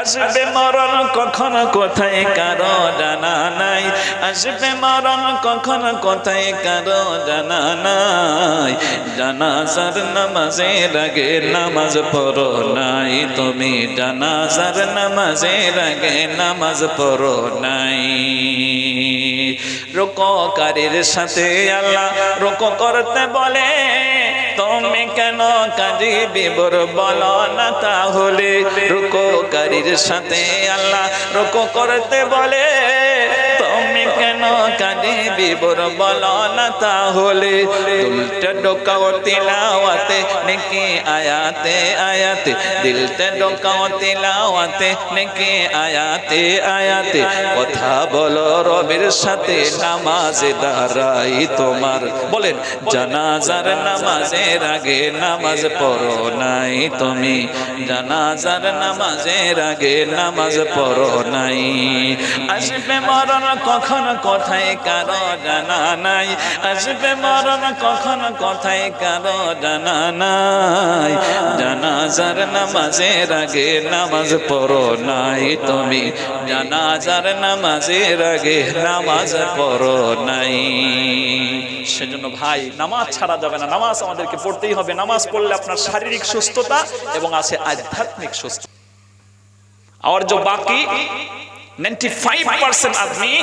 আসবে মরণ কখন কোথায় কারো জানা নাই, আসবে মরণ কখন কোথায় কারো জানা নাই। জানাজার নামাজের আগে নামাজ পড়ো নাই তুমি, জানাজার নামাজের আগে নামাজ পড়ো নাই। রুকুকারীর সাথে আল্লাহ রুকু করতে বলে, তুমি কেন কাঁদিবি বর বলো না তাহলে। রুকুকারীর সাথে আল্লাহ রুকু করতে বলে, তুমি কেন কাঁদিবি বর বলো না তাহলে। দুলতে ঢোকাও তিলাওয়াতে নেকি আয়াতে আয়াতে, দিলতে ঢোকাও তিলাওয়াতে নেকি আয়াতে আয়াতে। কথা বলো রবের সাথে নামাজে দাঁড়াই তোমার। বলেন জানাজার নামাজের আগে নামাজ পড়ো নাই তুমি, জানাজার নামাজের আগে নামাজ পড়ো নাই। আসবে মরণ কখন কোথায় কারো জানা নাই, আসবে মরণ কখন কোথায় কারো জানা নাই। জানাজার নামাজের আগে নামাজ পড়ো নাই তুমি, জানাজার নামাজের আগে নামাজ পড়ো নাই। সেজন্য ভাই নামাজ ছাড়া যাবে না, নামাজ আমাদেরকে পড়তেই হবে। নামাজ পড়লে আপনার শারীরিক সুস্থতা এবং আছে आध्यात्मिक सुस्ती। और जो बाकी 95% आदमी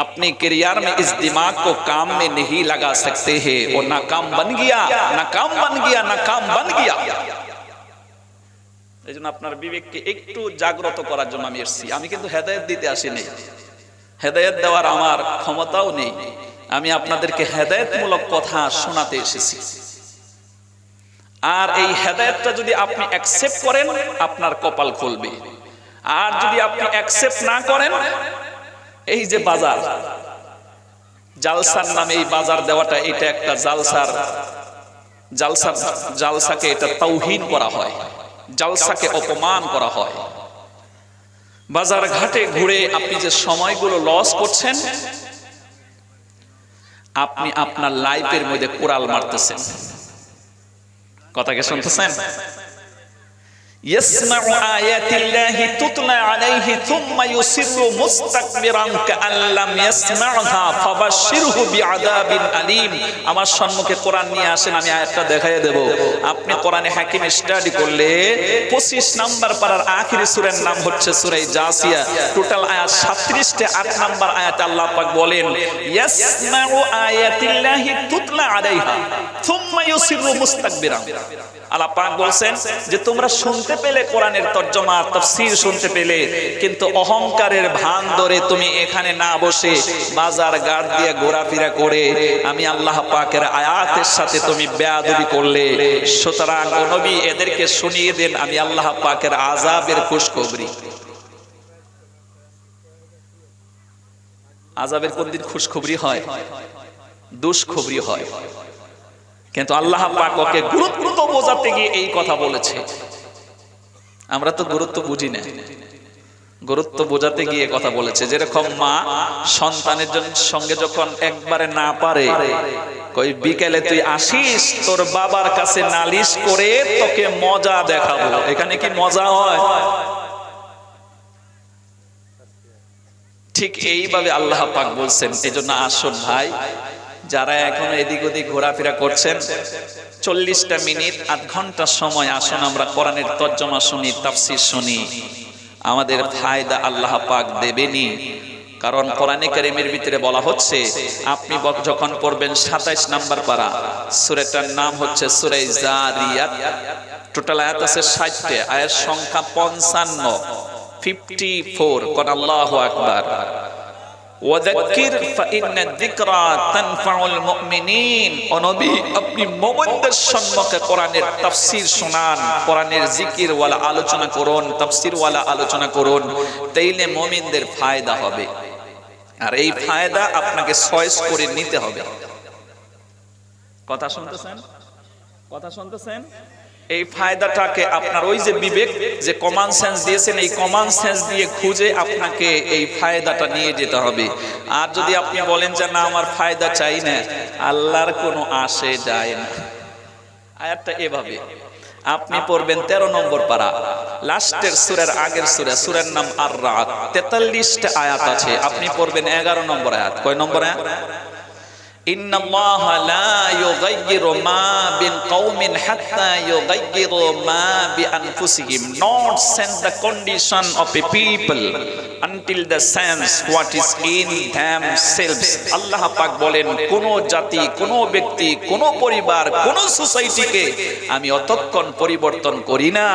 अपने करियर में इस दिमाग को काम में नहीं लगा सकते हैं, वो नाकाम बन गया, नाकाम बन गया, नाकाम बन गया। এই জন্য আপনার বিবেককে একটু জাগ্রত করার জন্য আমি এসেছি। আমি কিন্তু হেদায়েত দিতে আসিনি, হেদায়েত দেওয়ার আমার ক্ষমতাও নেই। আমি আপনাদেরকে হেদায়েতমূলক কথা শোনাতে এসেছি। আর এই হেদায়েতটা যদি আপনি অ্যাকসেপ্ট করেন আপনার কপাল খুলবে, আর যদি আপনি অ্যাকসেপ্ট না করেন, এই যে বাজার জালসার নামে এই বাজার দেওয়াটা, এটা একটা জালসাকে এটা তাওহীন করা হয়, জালসাকে অপমান করা হয়। বাজার ঘাটে ঘুরে আপনি যে সময়গুলো লস করছেন, আপনি আপনার লাইফের মধ্যে কোরাল মারতেছেন। কথাকে শুনতেছেন? يسمع آيات الله تتلى عليه ثم يصر مستكبرا كأن لم يسمعها فبشره بعذاب أليم। আমার সম্মুখে কোরআন নিয়ে আসেন, আমি আয়াতটা দেখাই দেব। আপনি কোরআনে হাকিম স্টাডি করলে 25 নাম্বার পারার আখিরি সূরার নাম হচ্ছে সূরা জাসিয়া। টোটাল আয়াত 37 তে 8 নাম্বার আয়াতে আল্লাহ পাক বলেন ইয়াসমাউ আয়াতিল্লাহি তুতলা আলাইহা থুম্মা ইউসিরু মুস্তাকবিরা। আল্লাহ পাক বলেন যে তোমরা শুনতে পেলে কোরআনের তরজমা তাফসীর শুনতে পেলে, কিন্তু অহংকারের ভান ধরে তুমি এখানে না বসে বাজার ঘাট দিয়ে ঘোরাফেরা করে আমি আল্লাহ পাকের আয়াতের সাথে তুমি বেয়াদবি করলে। সুতরাং নবী এদেরকে শুনিয়ে দেন আমি আল্লাহ পাকের আযাবের খুশখবরি। আযাবের কোন দিন খুশখবরি হয়? দুষ্খবরি হয়। কিন্তু আল্লাহ পাক ওকে গুরুত্ব বোঝাতে গিয়ে এই কথা বলেছে। আমরা তো গুরুত্ব বুঝি না, গুরুত্ব বোঝাতে গিয়ে কথা বলেছে। যেরকম মা সন্তানের সঙ্গে যখন একবারে না পারে, কই বিকেলে তুই আসিস, তোর বাবার কাছে নালিশ করে তোকে মজা দেখাবো। এখানে কি মজা হয়? ঠিক এইভাবে আল্লাহ পাক বলছেন। এজন্য আসুন ভাই, যারা এখন এদিক ওদিক ঘোরাফেরা করছেন, 40টা মিনিট 8 ঘন্টা সময় আসুন আমরা কোরআনের তরজমা শুনি, তাফসীর শুনি। আমাদের ফায়দা আল্লাহ পাক দেবেনই। কারণ কোরআনে কারীমের ভিতরে বলা হচ্ছে, আপনি যখন পড়বেন 27 নাম্বার পারা, সূরাটার নাম হচ্ছে সূরা জারিয়াত। টোটাল আয়াত আছে 60টা, আয়াত সংখ্যা 54 কোন আল্লাহু আকবার। ওয়াযাক্কির ফাইন্না যিকরা তানফাউল মুমিনিন। ও নবী, আপনি মুমিনদের সম্মুখে কোরআনের তাফসীর শোনান, কোরআনের জিকির ওয়ালা আলোচনা করুন, তাফসীর ওয়ালা আলোচনা করুন, তাইলে মুমিনদের ফায়দা হবে। আর এই ফায়দা আপনাকে চয়েস করে নিতে হবে। কথা শুনতেছেন? কথা শুনতেছেন? এই ফায়দাটাকে আপনার ওই যে বিবেক যে কমন সেন্স দিয়েছেন, এই কমন সেন্স দিয়ে খুঁজে আপনাকে এই ফায়দাটা নিয়ে যেতে হবে। আর যদি আপনি বলেন যে না আমার ফায়দা চাই না, আল্লাহর কোনো আসে যায় না। আয়াতটা এভাবে, আপনি পড়বেন 13 নম্বর পারা, লাস্টের সূরার আগের সূরা, সূরার নাম আর-রা'দ, 43টা আয়াত আছে। আপনি পড়বেন 11 নম্বর আয়াত। কয় নম্বর আয়াত? ইন্নাল্লাহা লা ইউগাইয়িরু মা বিকওমিন হাত্তা ইউগাইয়িরু মা বিআনফুসিহিম, not send the condition of a people until they sense what is in themselves। আল্লাহ পাক বলেন, কোন জাতি, কোন ব্যক্তি, কোন পরিবার, কোন সোসাইটিকে আমি অতক্ষণ পরিবর্তন করি না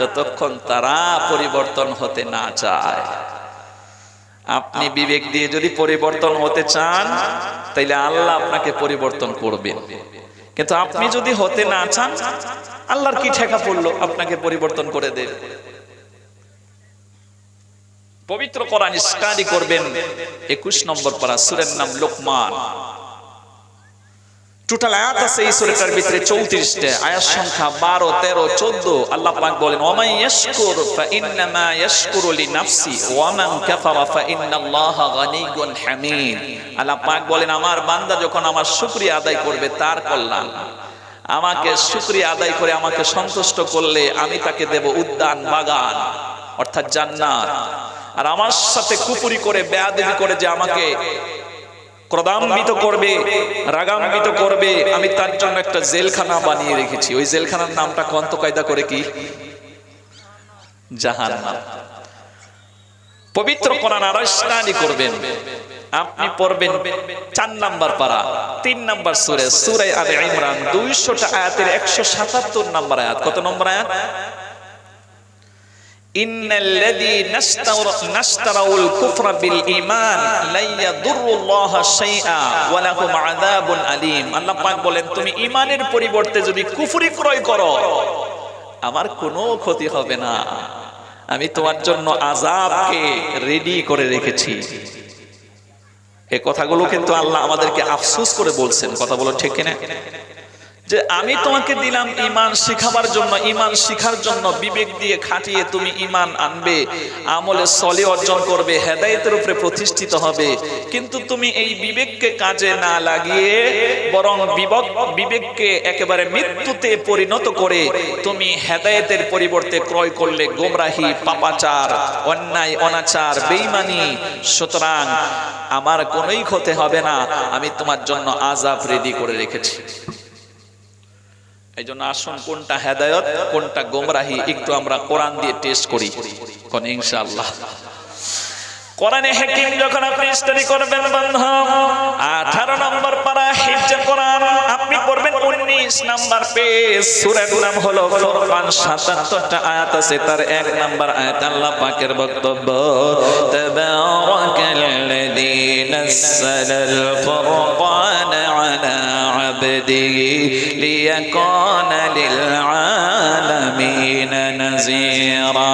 যতক্ষণ তারা পরিবর্তন হতে না চায়। আপনি বিবেক দিয়ে যদি পরিবর্তন হতে চান তাইলে আল্লাহ আপনাকে পরিবর্তন করবেন, কিন্তু আপনি যদি হতে না চান আল্লাহর কি ঠেকা পড়লো আপনাকে পরিবর্তন করে দেবে। পবিত্র কোরআন স্টাডি করবেন, 21 নম্বর পারা, সূরার নাম লোকমান। টোটাল আয়াত আছে এই সূরাটার ভিতরে 34টা, আয়াত সংখ্যা 12, 13, 14। আল্লাহ পাক বলেন, ওয়া ইয়াশকুর ফাইন্নামা ইয়াশকুরু লিনাফসি ওয়া মান কাফারা ফাইন্নাল্লাহা গানিয়্যুন হামিদ। আল্লাহ পাক বলেন, আমার বান্দা যখন আমার শুকরিয়া আদায় করবে তার কল্যাণ, আমাকে শুকরিয়া আদায় করে আমাকে সন্তুষ্ট করলে আমি তাকে দেব উদ্যান বাগান অর্থাৎ জান্নাত। আর আমার সাথে কুফরি করে, বেয়াদবি করে যে আমাকে ক্রোধান্বিত করবে, রাগান্বিত করবে, আমি তার জন্য একটা জেলখানা বানিয়ে রেখেছি। ওই জেলখানার নামটা কন্ত কায়দা করে কি? জাহান্নাম। পবিত্র কোরআন আর স্টাডি করবেন, আপনি পড়বেন 4 নাম্বার পারা, 3 নাম্বার সূরা, সূরা আলে ইমরান, 200টা আয়াতের 177 নাম্বার আয়াত। কত নম্বর আয়াত? ইন্নাল্লাযী নাশতারাউল কুফরা বিল ঈমান লা ইয়াদুরুল্লাহা শাইআ ওয়া লাহুম আযাবুন আলীম। আল্লাহ পাক বলেন, তুমি ঈমানের পরিবর্তে যদি কুফরি ক্রয় করো আমার কোনো ক্ষতি হবে না, আমি তোমার জন্য আযাবকে রেডি করে রেখেছি। এই কথাগুলো কিন্তু আল্লাহ আমাদেরকে আফসোস করে বলছেন। কথা বলো ঠিক কিনা? যে আমি তোমাকে দিলাম ঈমান শিখাবার জন্য, ঈমান শিখার জন্য বিবেক দিয়ে খাটিয়ে তুমি ঈমান আনবে, আমলে সলিহ অর্জন করবে, হেদায়েতের উপরে প্রতিষ্ঠিত হবে। কিন্তু তুমি এই বিবেককে কাজে না লাগিয়ে বরং বিবেককে একেবারে মৃত্যুতে পরিণত করে তুমি হেদায়েতের পরিবর্তে ক্রয় করলে গোমরাহি, পাপাচার, অন্যায়, অনাচার, বেঈমানি। সুতরাং আমার কোনোই ক্ষতি হবে না, আমি তোমার জন্য আযাব রেডি করে রেখেছি। এই জন্য আসুন কোনটা হেদায়েত কোনটা গোমরাহি একটু আমরা কোরআন দিয়ে টেস্ট করি, কোন ইনশাআল্লাহ। কোরআনে হাকিম যখন আপনি স্টাডি করবেন বন্ধু, 18 নম্বর পারা হিফজ কোরআন আপনি পড়বেন, 19 নাম্বার পেজ, সূরার নাম হলো ফুরকান, 77টা আয়াত আছে, তার 1 নাম্বার আয়াত আল্লাহ পাকের বক্তব্য, তাবারাকাল্লাযী নাযালাল ফুরকান আলা আবদিহি লিয়াকুনা লিল আলামিন নাযীরা।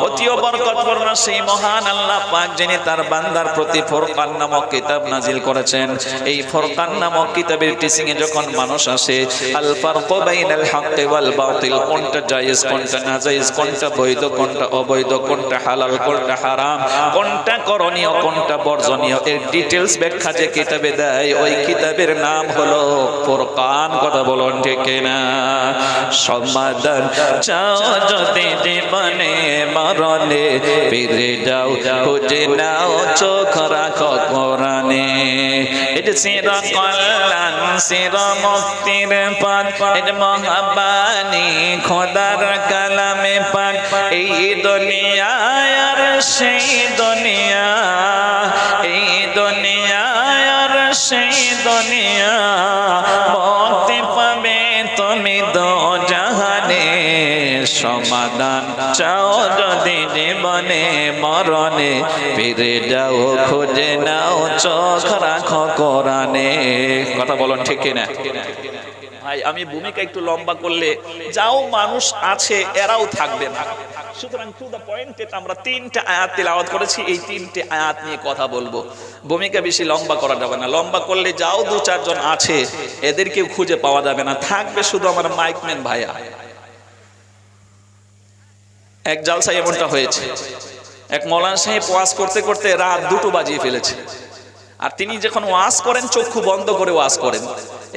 অতি বরকতপূর্ণ সেই মহান আল্লাহ পাক যিনি তার বান্দার প্রতি ফুরকান নামক কিতাব নাজিল করেছেন। এই ফুরকান নামক কিতাবের টিচিং এ যখন মানুষ আসে, আল ফারকু বাইনাল হক ওয়াল বাতিল, কোনটা জায়েজ কোনটা নাজায়েজ, কোনটা বৈধ কোনটা অবৈধ, কোনটা হালাল কোনটা হারাম, কোনটা করণীয় কোনটা বর্জনীয়, এর ডিটেইলস ব্যাখ্যা যে কিতাবে দেয় ওই কিতাবের নাম হলো ফুরকান। কথা বলুন ঠিক কিনা? সমাধান চাও যদি জীবনে মরণে, ফিরে যাও খুঁজে নাও চোখ রাখো কোরআনে। এটা চির কল্যাণ চির মুক্তির পথ, এটা মহাবাণী খোদার কালামে পাক। এই দুনিয়া আর সেই দুনিয়া, এই দুনিয়া আর সেই দুনিয়া, মুক্তি পাবে তুমি দো জাহানে। সমাধান চাও যদি জীবনে মরণে, ফিরে যাও খুঁজে নাও চোখ রাখো কোরআনে। কথা বলুন ঠিক কিনা? ভাই আমি ভূমিকা একটু লম্বা করলে যাও মানুষ আছে এরাও থাকবে না, সুতরাং টু দ্য পয়েন্ট আমরা 3টা আয়াত তেলাওয়াত করেছি, এই 3টে আয়াত নিয়ে কথা বলবো। ভূমিকা বেশি লম্বা করা যাবে না, লম্বা করলে যাও 2-4 জন আছে এদেরকেও খুঁজে পাওয়া যাবে না, থাকবে শুধু আমার মাইকম্যান ভাইয়া। এক জালসায় এমনটা হয়েছে, এক মৌলানা সাহেব ওয়াজ করতে করতে রাত 2টো বাজিয়ে ফেলেছে। আর তিনি যখন ওয়াজ করেন চক্ষু বন্ধ করে ওয়াজ করেন,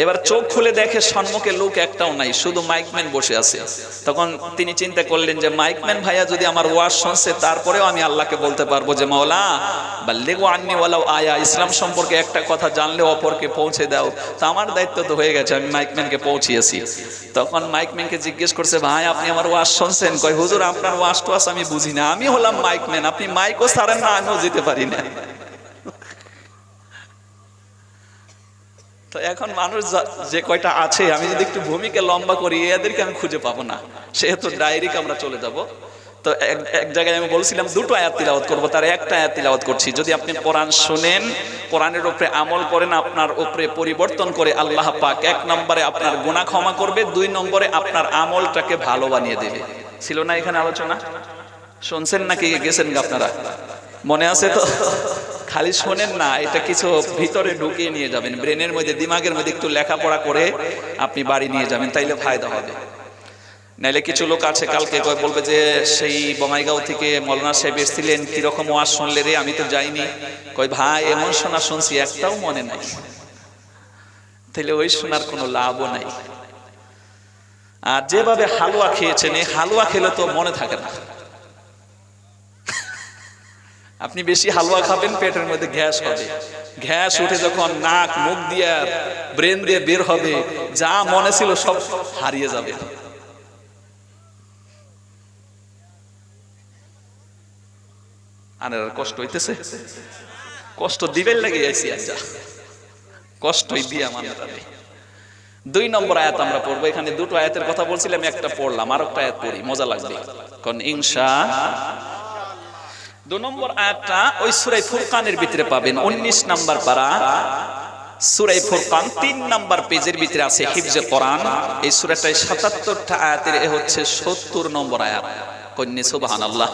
এবার চোখ খুলে দেখে সম্মুখে লোক একটাও নাই, শুধু মাইকম্যান বসে আছে। তখন তিনি চিন্তা করলেন যে মাইকম্যান ভাইয়া যদি আমার ওয়াজ শুনছে, তারপরেও আমি আল্লাহকে বলতে পারবো যে মাওলা বাল্লিগু আন্নি ওয়ালাউ আয়া, ইসলাম সম্পর্কে একটা কথা জানলে অপরকে পৌঁছে দাও। তো আমার দায়িত্ব তো হয়ে গেছে, আমি মাইকম্যানকে পৌঁছিয়েছি। তখন মাইকম্যানকে জিজ্ঞেস করছে, ভাই আপনি আমার ওয়াজ শুনছেন? কয় হুজুর আপনার ওয়াজ টোয়াজ আমি বুঝি না, আমি হলাম মাইকম্যান, আপনি মাইকও ছাড়েন না, আমিও যেতে পারি না। তো এখন মানুষ যে কয়টা আছে, আমি যদি একটু ভূমিকা লম্বা করি এদেরকে আমি খুঁজে পাবো না, সেহেতু ডাইরেক্ট আমরা চলে যাব। তো এক জায়গায় আমি বলছিলাম দুটো আয়াত তিলাওয়াত করব, তার একটা আয়াত তিলাওয়াত করছি। যদি আপনি কোরআন শুনেন, কোরআনের উপরে আমল করেন, আপনার উপরে পরিবর্তন করে আল্লাহ পাক 1 নম্বরে আপনার গুনাহ ক্ষমা করবে, 2 নম্বরে আপনার আমলটাকে ভালো বানিয়ে দেবে। ছিল না এখানে আলোচনা? শুনছেন নাকি গেছেন আপনারা? মনে আছে তো? খালি শোনেন না, এটা কিছু ভিতরে ঢুকিয়ে নিয়ে যাবেন, ব্রেনের মধ্যে, দিমাগের মধ্যে একটু লেখাপড়া করে আপনি বাড়ি নিয়ে যাবেন, তাইলে ফায়দা হবে। নাইলে কিছু লোক আছে কালকে বলবে যে সেই বঙ্গাইগাঁও থেকে মৌলানা সাহেব এসেছিলেন, কিরকম ওয়াজ শুনলে রে, আমি তো যাইনি। কই ভাই এমন শোনা শুনছি একটাও মনে নাই, তাইলে ওই শোনার কোনো লাভও নাই। আর যেভাবে হালুয়া খেয়েছেন, এই হালুয়া খেলে তো মনে থাকে না। আপনি বেশি হালুয়া খাবেন, পেটের মধ্যে গ্যাস হবে, গ্যাস উঠে যখন নাক মুখ দিয়ে ব্রেন দিয়ে বের হবে, যা মনে ছিল সব হারিয়ে যাবে। আর কষ্ট হইতেছে, কষ্ট দিবেন লাগে আইসি, আচ্ছা কষ্টই দিয়ে আমাদের। 2 নম্বর আয়াত আমরা পড়বো। এখানে দুটো আয়াতের কথা বলছিলাম, একটা পড়লাম, আর একটা আয়াত পড়ি, মজা লাগবে। কোন ইনশাআল্লাহ 2 নম্বর আয়াতটা ওই সূরা ফুরকানের ভিতরে পাবেন, 19 নম্বর পারা সূরা ফুরকান 3 নম্বর পেজের ভিতরে আছে হিফজে কোরআন। এই সূরাটায় 77টা আয়াতের এ হচ্ছে 70 নম্বর আয়াত। কন্যা সুবহানাল্লাহ।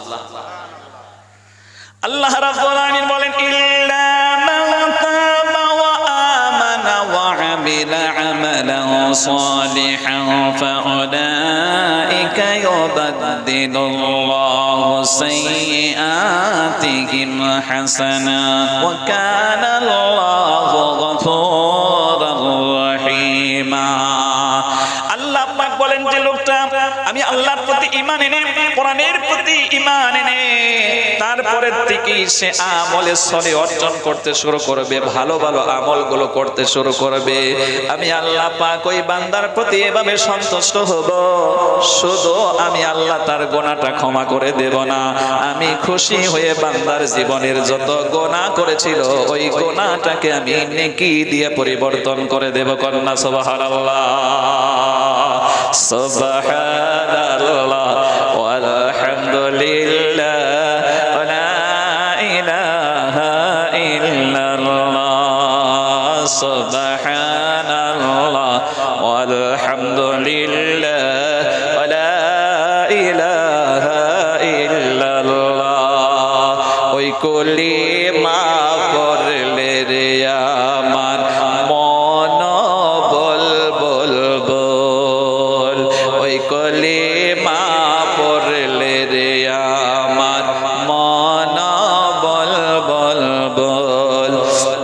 আল্লাহ রাব্বুল আলামিন বলেন, ইল্লা মান তাবা ওয়া আমানা ওয়া আমিলা আমালান সালিহান ফাউলাইকা ইউবাদদিলুল্লাহু সাইয়্যাতিহিম হাসানাত ওয়া কানা আল্লাহু গফুরার রহিমা। আল্লাহ পাক বলেন যে লোকটা আমি আল্লাহর প্রতি ঈমান এনে, কোরআনের প্রতি ঈমান এনে, তারপরে থেকে সে আমলে সলে অর্জন করতে শুরু করবে, ভালো ভালো আমলগুলো করতে শুরু করবে, আমি আল্লাহ পাক ওই বান্দার প্রতি এভাবে সন্তুষ্ট হব। শুধু আমি আল্লাহ তার গুনাহটা ক্ষমা করে দেব না, আমি খুশি হয়ে বান্দার জীবনের যত গুনাহ করেছিল ওই গুনাহটাকে আমি নেকি দিয়ে পরিবর্তন করে দেব। কন্যা সুবহানাল্লাহ, সুবহানাল্লাহ ওয়ালহামদুলিল্লাহ ওয়ালা ইলাহা ইল্লাল্লাহ, সুবহানাল্লাহ ওয়ালহামদুলিল্লাহ ওয়ালা ইলাহা ইল্লাল্লাহ। ওই কলিমা পড়লে রে আমার মন বল বল বল, ওই কলিমা পড়লে রে আমার মন বল বল বল,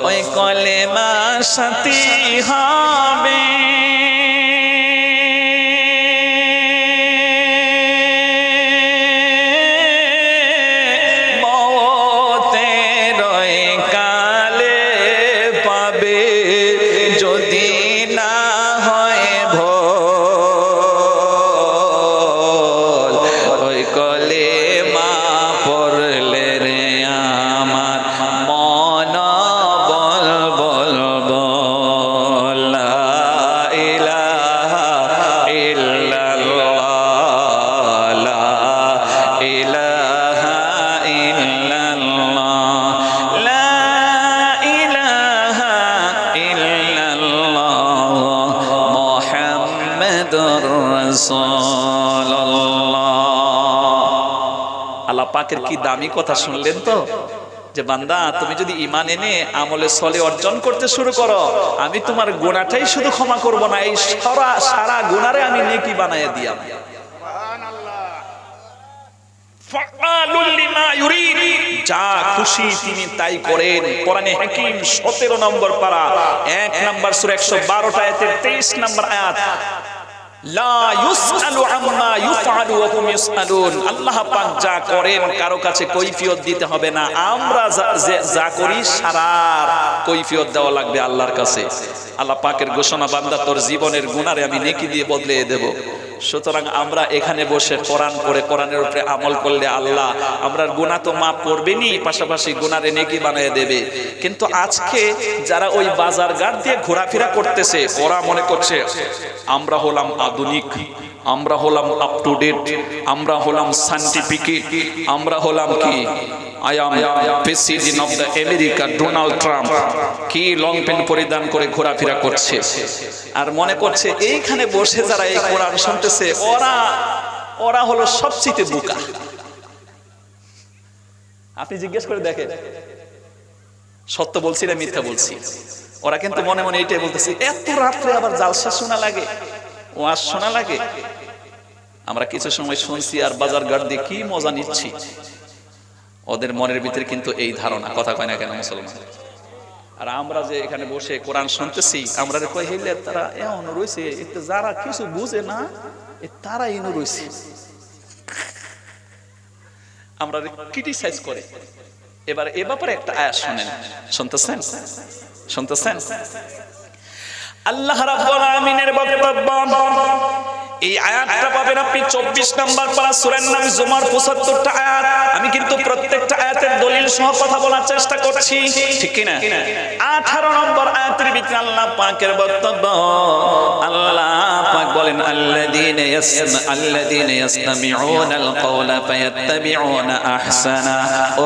ওই কলিমা সাথী হবে আল্লাহ পাকের কি দামি কথা শুনলেন তো, যে বান্দা তুমি যদি ঈমান এনে আমলে সলে অর্জন করতে শুরু করো, আমি তোমার গুনাহটাই শুধু ক্ষমা করব না, এই সারা গুনাহরে আমি নেকি বানায়া দিয়াম। সুবহানাল্লাহ। ফাআলুল লিমা ইউরিদ, যা খুশি তিনি তাই করেন। কোরআনে হাকিম 17 নম্বর পারা 1 নম্বর সূরা 112 আয়াতের 23 নম্বর আয়াত, লা ইউসআলু আম্মা ইউফআলু ওয়া হুম ইউসআলুন। আল্লাহ পাক যা করেন কারো কাছে কৈফিয়ত দিতে হবে না, আমরা যা করি সারার কৈফিয়ত দেওয়া লাগবে আল্লাহর কাছে। আল্লাহ পাকের ঘোষণা, বান্দা তোর জীবনের গুনারে আমি নেকি দিয়ে বদলে দেব। সুতরাং আমরা এখানে বসে কোরআন পড়ে কোরআনের উপরে আমল করলে আল্লাহ আমরার গুনাহ তো মাফ করবেনই, পাশাপাশি গুনারে নেকি বানিয়ে দেবে। কিন্তু আজকে যারা ওই বাজার ঘাট দিয়ে ঘোরাফেরা করতেছে, ওরা মনে করছে আমরা হলাম আধুনিক, আমরা হলাম আপ টু ডেট, আমরা হলাম সায়েন্টিফিক, আমরা হলাম কি I am president of the America Donald Trump, কি লং প্যান্ট পরিধান করে ঘোরাফেরা করছে। আর মনে করছে এইখানে বসে যারা এই কোরআন শুনতেছে ওরা হলো সবচেয়ে বোকা। আপনি জিজ্ঞেস করে দেখেন সত্য বলছি না মিথ্যা বলছি। ওরা কিন্তু মনে মনে এইটাই বলতেছে, এত রাত্রে আবার জালসা শোনা লাগে, ওয়াজ শোনা লাগে। আমরা কিছু সময় শুনছি আর বাজার ঘাট দিয়ে কি মজা নিচ্ছি। ওদের মনের ভিতরে কিন্তু এই ধারণা, কথা কয় না কেন মুসলমান? আর আমরা যে এখানে বসে কোরআন শুনতেছি, আমরা কই হইলে তারা এমন রয়েছে, যারা কিছু বুঝে না তারা এমন রয়েছে, আমরা ক্রিটিসাইজ করে। এবার এ ব্যাপারে একটা আয়াত শুনেন, শুনতেছেন? আল্লাহ রাব্বুল আমিনের বক্তব্য, এই আয়াতটা পাবেন আপনি 24 নম্বর পারা সূরার নাম জুমার 75টা আয়াত। আমি কিন্তু প্রত্যেকটা আয়াতের দলিল সহ কথা বলার চেষ্টা করছি, ঠিক কি না? 18 নম্বর আয়াতের ভিতরে আল্লাহ পাকের বক্তব্য, আল্লাহ পাক বলেন আল্লাযীনা ইয়াসতামিউনাল কওলা ফায়াত্তাবিউনা আহসানা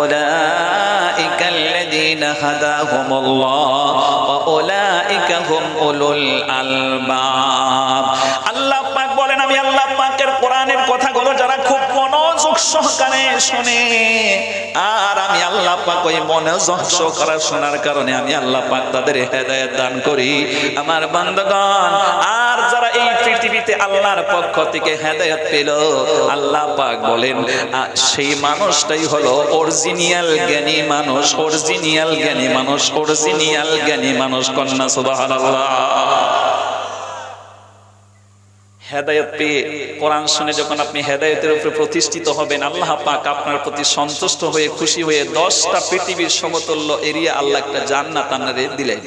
উলাইকাল্লাযীনা হাদাহুমুল্লাহ ওয়া উলাইকা হুম উলুল আলবাব। আল্লাহ পাক বলেন আমি আল্লাহ পাকের কোরআনের কথাগুলো যারা খুব মনোযোগ সহকারে শুনে, আর আমি আল্লাহ পাক ওই মনোযোগ সহকারে শোনার কারণে আমি আল্লাহ পাক তাদের হেদায়েত দান করি আমার বান্দাগণ। আর যারা এই পৃথিবীতে আল্লাহর পক্ষ থেকে হেদায়েত পেল, আল্লাহ পাক বলেন সেই মানুষটাই হলো অরিজিনাল জ্ঞানী মানুষ, অরিজিনাল জ্ঞানী মানুষ, অরিজিনাল জ্ঞানী মানুষ। কন্যা সুবহানাল্লাহ। হেদায়েত পেয়ে কোরআন শুনে যখন আপনি হেদায়েতের উপরে প্রতিষ্ঠিত হবেন, আল্লাহ পাক আপনার প্রতি সন্তুষ্ট হয়ে খুশি হয়ে 10টা পৃথিবীর সমতুল্য এরিয়া আল্লাহ একটা জান্নাত আপনারে দিলেন।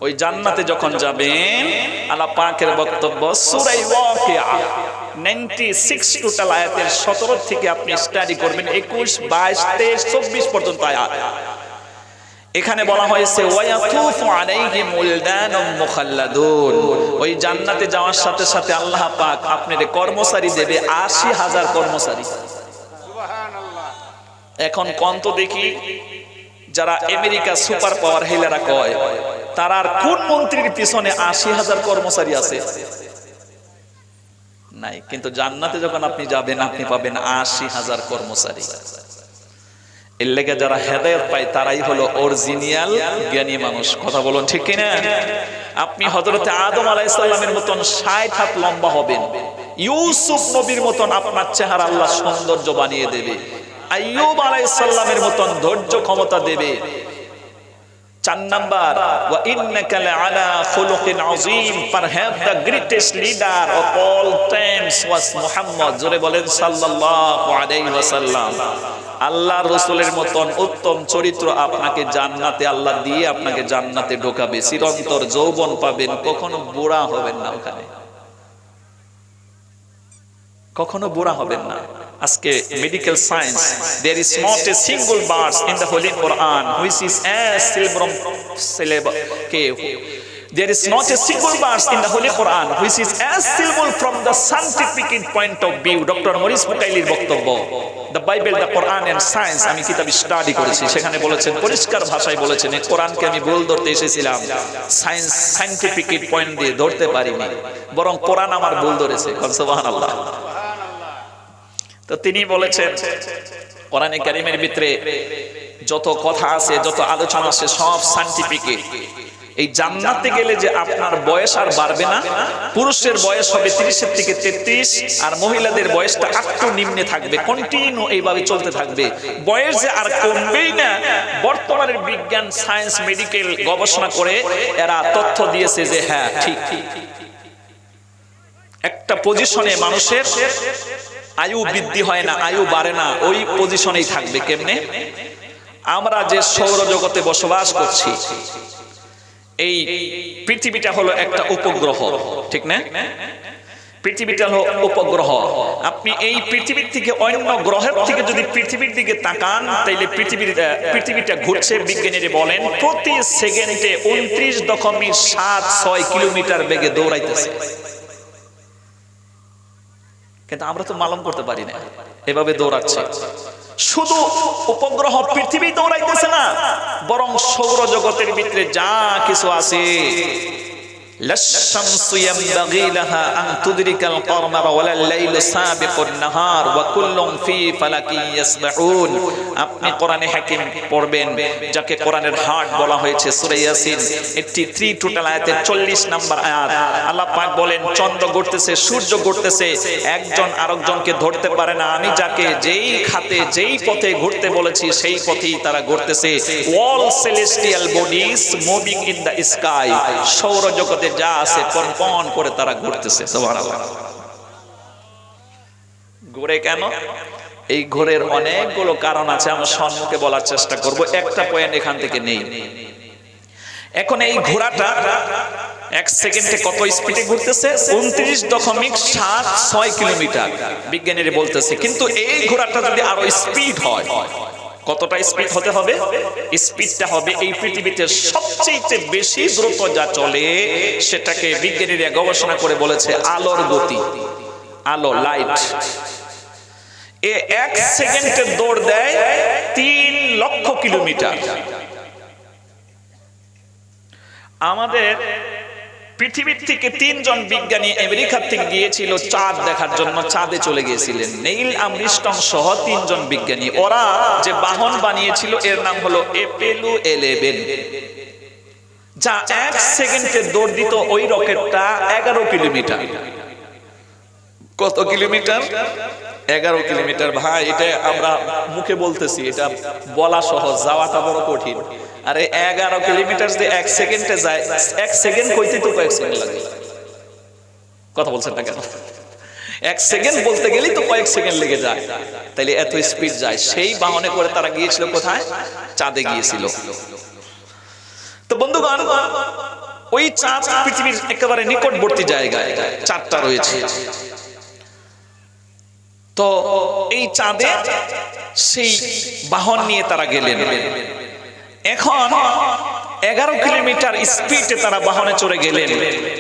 ওই জান্নাতে যখন যাবেন, আল্লাহ পাকের বক্তব্য সূরা ওয়াকিয়া 96 টোটাল আয়াতের 17 থেকে আপনি স্টাডি করবেন, 21, 22, 23, 24 পর্যন্ত আয়াত। এখানে বলা হয়েছে ওয়ায়াতুফু আলাইহিম উলদানুম মুখাল্লাদুন। ওই জান্নাতে যাওয়ার সাথে সাথে আল্লাহ পাক আপনাদের কর্মচারী দেবে 80,000 কর্মচারী। সুবহানাল্লাহ। এখন কোন তো দেখি যারা আমেরিকা সুপার পাওয়ার হেলারা কয়, তারা আর কোন মন্ত্রীর পিছনে 80,000 কর্মচারী আছে? নাই। কিন্তু জান্নাতে যখন আপনি যাবেন আপনি পাবেন 80,000 কর্মচারী। এর লেগে যারা হেদায়েত পায় তারাই হলো অরিজিনাল জ্ঞানী মানুষ। কথা বলুন ঠিক কিনা? আপনি হযরতে আদম আলাইহিস সালামের মতন 60 হাত লম্বা হবেন, ইউসুফ নবীর মতন আপনার চেহারা আল্লাহ সৌন্দর্য বানিয়ে দেবে, আইয়ুব আলাইহিস সালামের মতন ধৈর্য ক্ষমতা দেবে। 4 নাম্বার, ওয়া ইন্নাকা লাআলা খুলুকিন আযীম। Perhaps the greatest leader of all times was Muhammad. জোরে বলেন সাল্লাল্লাহু আলাইহি ওয়াসাল্লাম। আল্লাহর রাসূলের মতন উত্তম চরিত্র আপনাকে জান্নাতে আল্লাহ দিয়ে আপনাকে জান্নাতে ঢোকাবে, চিরন্তর যৌবন পাবেন, কখনো বুড়া হবেন না, ওখানে কখনো বুড়া হবেন না। আজকে medical science, there is not a single verse in the Holy Quran which is as there is not a single verse in the Holy Quran which is as syllable from the scientific point of view. Doctor Maurice বুকাইলির বক্তব্য, the Bible, the Quran and science। আমি কিতাব study করেছি, সেখানে বলেছেন, পরিষ্কার ভাষায় বলেছেন, এই কোরআনকে আমি ভুল ধরতে এসেছিলাম, সায়েন্টিফিক পয়েন্ট দিয়ে ধরতে পারিনি, বরং কোরআন আমার ভুল ধরেছে। সুবহানাল্লাহ। তো তিনি বলেছেন কোরআনে কারীমের ভিতরে যত কথা আছে, যত আলোচনা আছে, সব সায়েন্টিফিক। এই জান্নাতে গেলে যে আপনার বয়স আর বাড়বে না, পুরুষের বয়স হবে 30 থেকে 33 আর মহিলাদের বয়সটা একটু নিম্নে থাকবে, কন্টিনিউ এইভাবে চলতে থাকবে, বয়স যে আর কমবেই না। বর্তমানের বিজ্ঞান, সায়েন্স, মেডিকেল গবেষণা করে এরা তথ্য দিয়েছে যে হ্যাঁ ঠিক, একটা পজিশনে মানুষের আয়ু বৃদ্ধি হয় না, আয়ু বাড়ে না, ওই পজিশনেই থাকবে। কেমনে? আমরা যে সৌরজগতে বসবাস করছি, এই পৃথিবীটা হলো একটা উপগ্রহ, ঠিক না? পৃথিবীটা হলো উপগ্রহ। আপনি এই পৃথিবীর থেকে অন্য গ্রহের থেকে যদি পৃথিবীর দিকে তাকান, তাইলে পৃথিবীটা ঘুরছে, বিজ্ঞানীরা বলেন প্রতি সেকেন্ডে 29.76 কিলোমিটার বেগে দৌড়াইতেছে। কিন্তু আমরা তো মালুম করতে পারি না এভাবে দৌড়াচ্ছে। শুধু উপগ্রহ পৃথিবী দৌড়াইতেছে না, বরং সৌরজগতের ভিতরে যা কিছু আছে, লাশ-শামসু ইয়ানবাগী লাহা আন তুদরিকাল কমারা ওয়ালাল লাইলু সাবিকুন নাহার ওয়া কুল্লুন ফি ফালাকিন ইয়াসবাহুন। আপনি কোরআনে হাকিম পড়বেন, যাকে কোরআনের হার্ট বলা হয়েছে, সূরা ইয়াসিন 83 টোটাল আয়াতের 40 নম্বর আয়াত। আল্লাহ পাক বলেন চন্দ্র ঘুরতেছে, সূর্য ঘুরতেছে, একজন আরেকজনকে ধরতে পারে না। আমি যাকে যেই খাতে যেই পথে ঘুরতে বলেছি সেই পথেই তারা ঘুরতেছে। All celestial bodies moving in the sky. সৌরজগতে যা আছে পন করে তারা ঘুরতেছে। সুবহানাল্লাহ। ঘুরে কেন? এই ঘোরের অনেকগুলো কারণ আছে, আমি সম্মুখে বলার চেষ্টা করব, একটা পয়েন্ট এখান থেকে নেই। এখন এই ঘোড়াটা এক সেকেন্ডে কত স্পিডে ঘুরতেছে? 29.76 কিলোমিটার বিজ্ঞানীরা বলতেছে। কিন্তু এই ঘোড়াটা যদি আরো স্পিড হয়, কতটা স্পিড হতে হবে? স্পিডটা হবে এই পৃথিবীতে সবচেয়ে বেশি দ্রুত যা চলে সেটাকে বিজ্ঞানীরা গবেষণা করে বলেছে আলোর গতি। আলো, লাইট, এ এক সেকেন্ডে দৌড় দেয় 3 লক্ষ কিলোমিটার। আমাদের পৃথিবীর থেকে 3 জন বিজ্ঞানী আমেরিকা থেকে গিয়েছিল চাঁদ দেখার জন্য, চাঁদে চলে গিয়েছিলেন। নেইল আর্মস্ট্রং সহ 3 জন বিজ্ঞানী। ওরা যে বাহন বানিয়েছিল এর নাম হলো অ্যাপোলো 11, যা এক সেকেন্ডে দৌড় দিত ওই রকেটটা 11 কিলোমিটার। কত কিলোমিটার? 11 কিলোমিটার। ভাই এটা আমরা মুখে বলতেছি, এটা বলা সহজ, যাওয়াটা বড় কঠিন। আরে 11 কিলোমিটার যে এক সেকেন্ডে যায়, এক সেকেন্ড কইতে তো কয়েক সেকেন্ড লাগে। কথা বলছেন না কেন? এক সেকেন্ড বলতে গেলেই তো কয়েক সেকেন্ড লেগে যায়, তাইলে এত স্পিড যায়। সেই বাহনে করে তারা গিয়েছিল কোথায়? চাঁদে গিয়েছিল। তো বন্ধুগণ, ওই চাঁদ পৃথিবীর একেবারে নিকটবর্তী জায়গায় চাঁদটা রয়েছে। তো এই চাঁদে সেই বাহন নিয়ে তারা গেলেন। এখন 11 কিলোমিটার স্পিডে তারা বাহনে চড়ে গেলেন।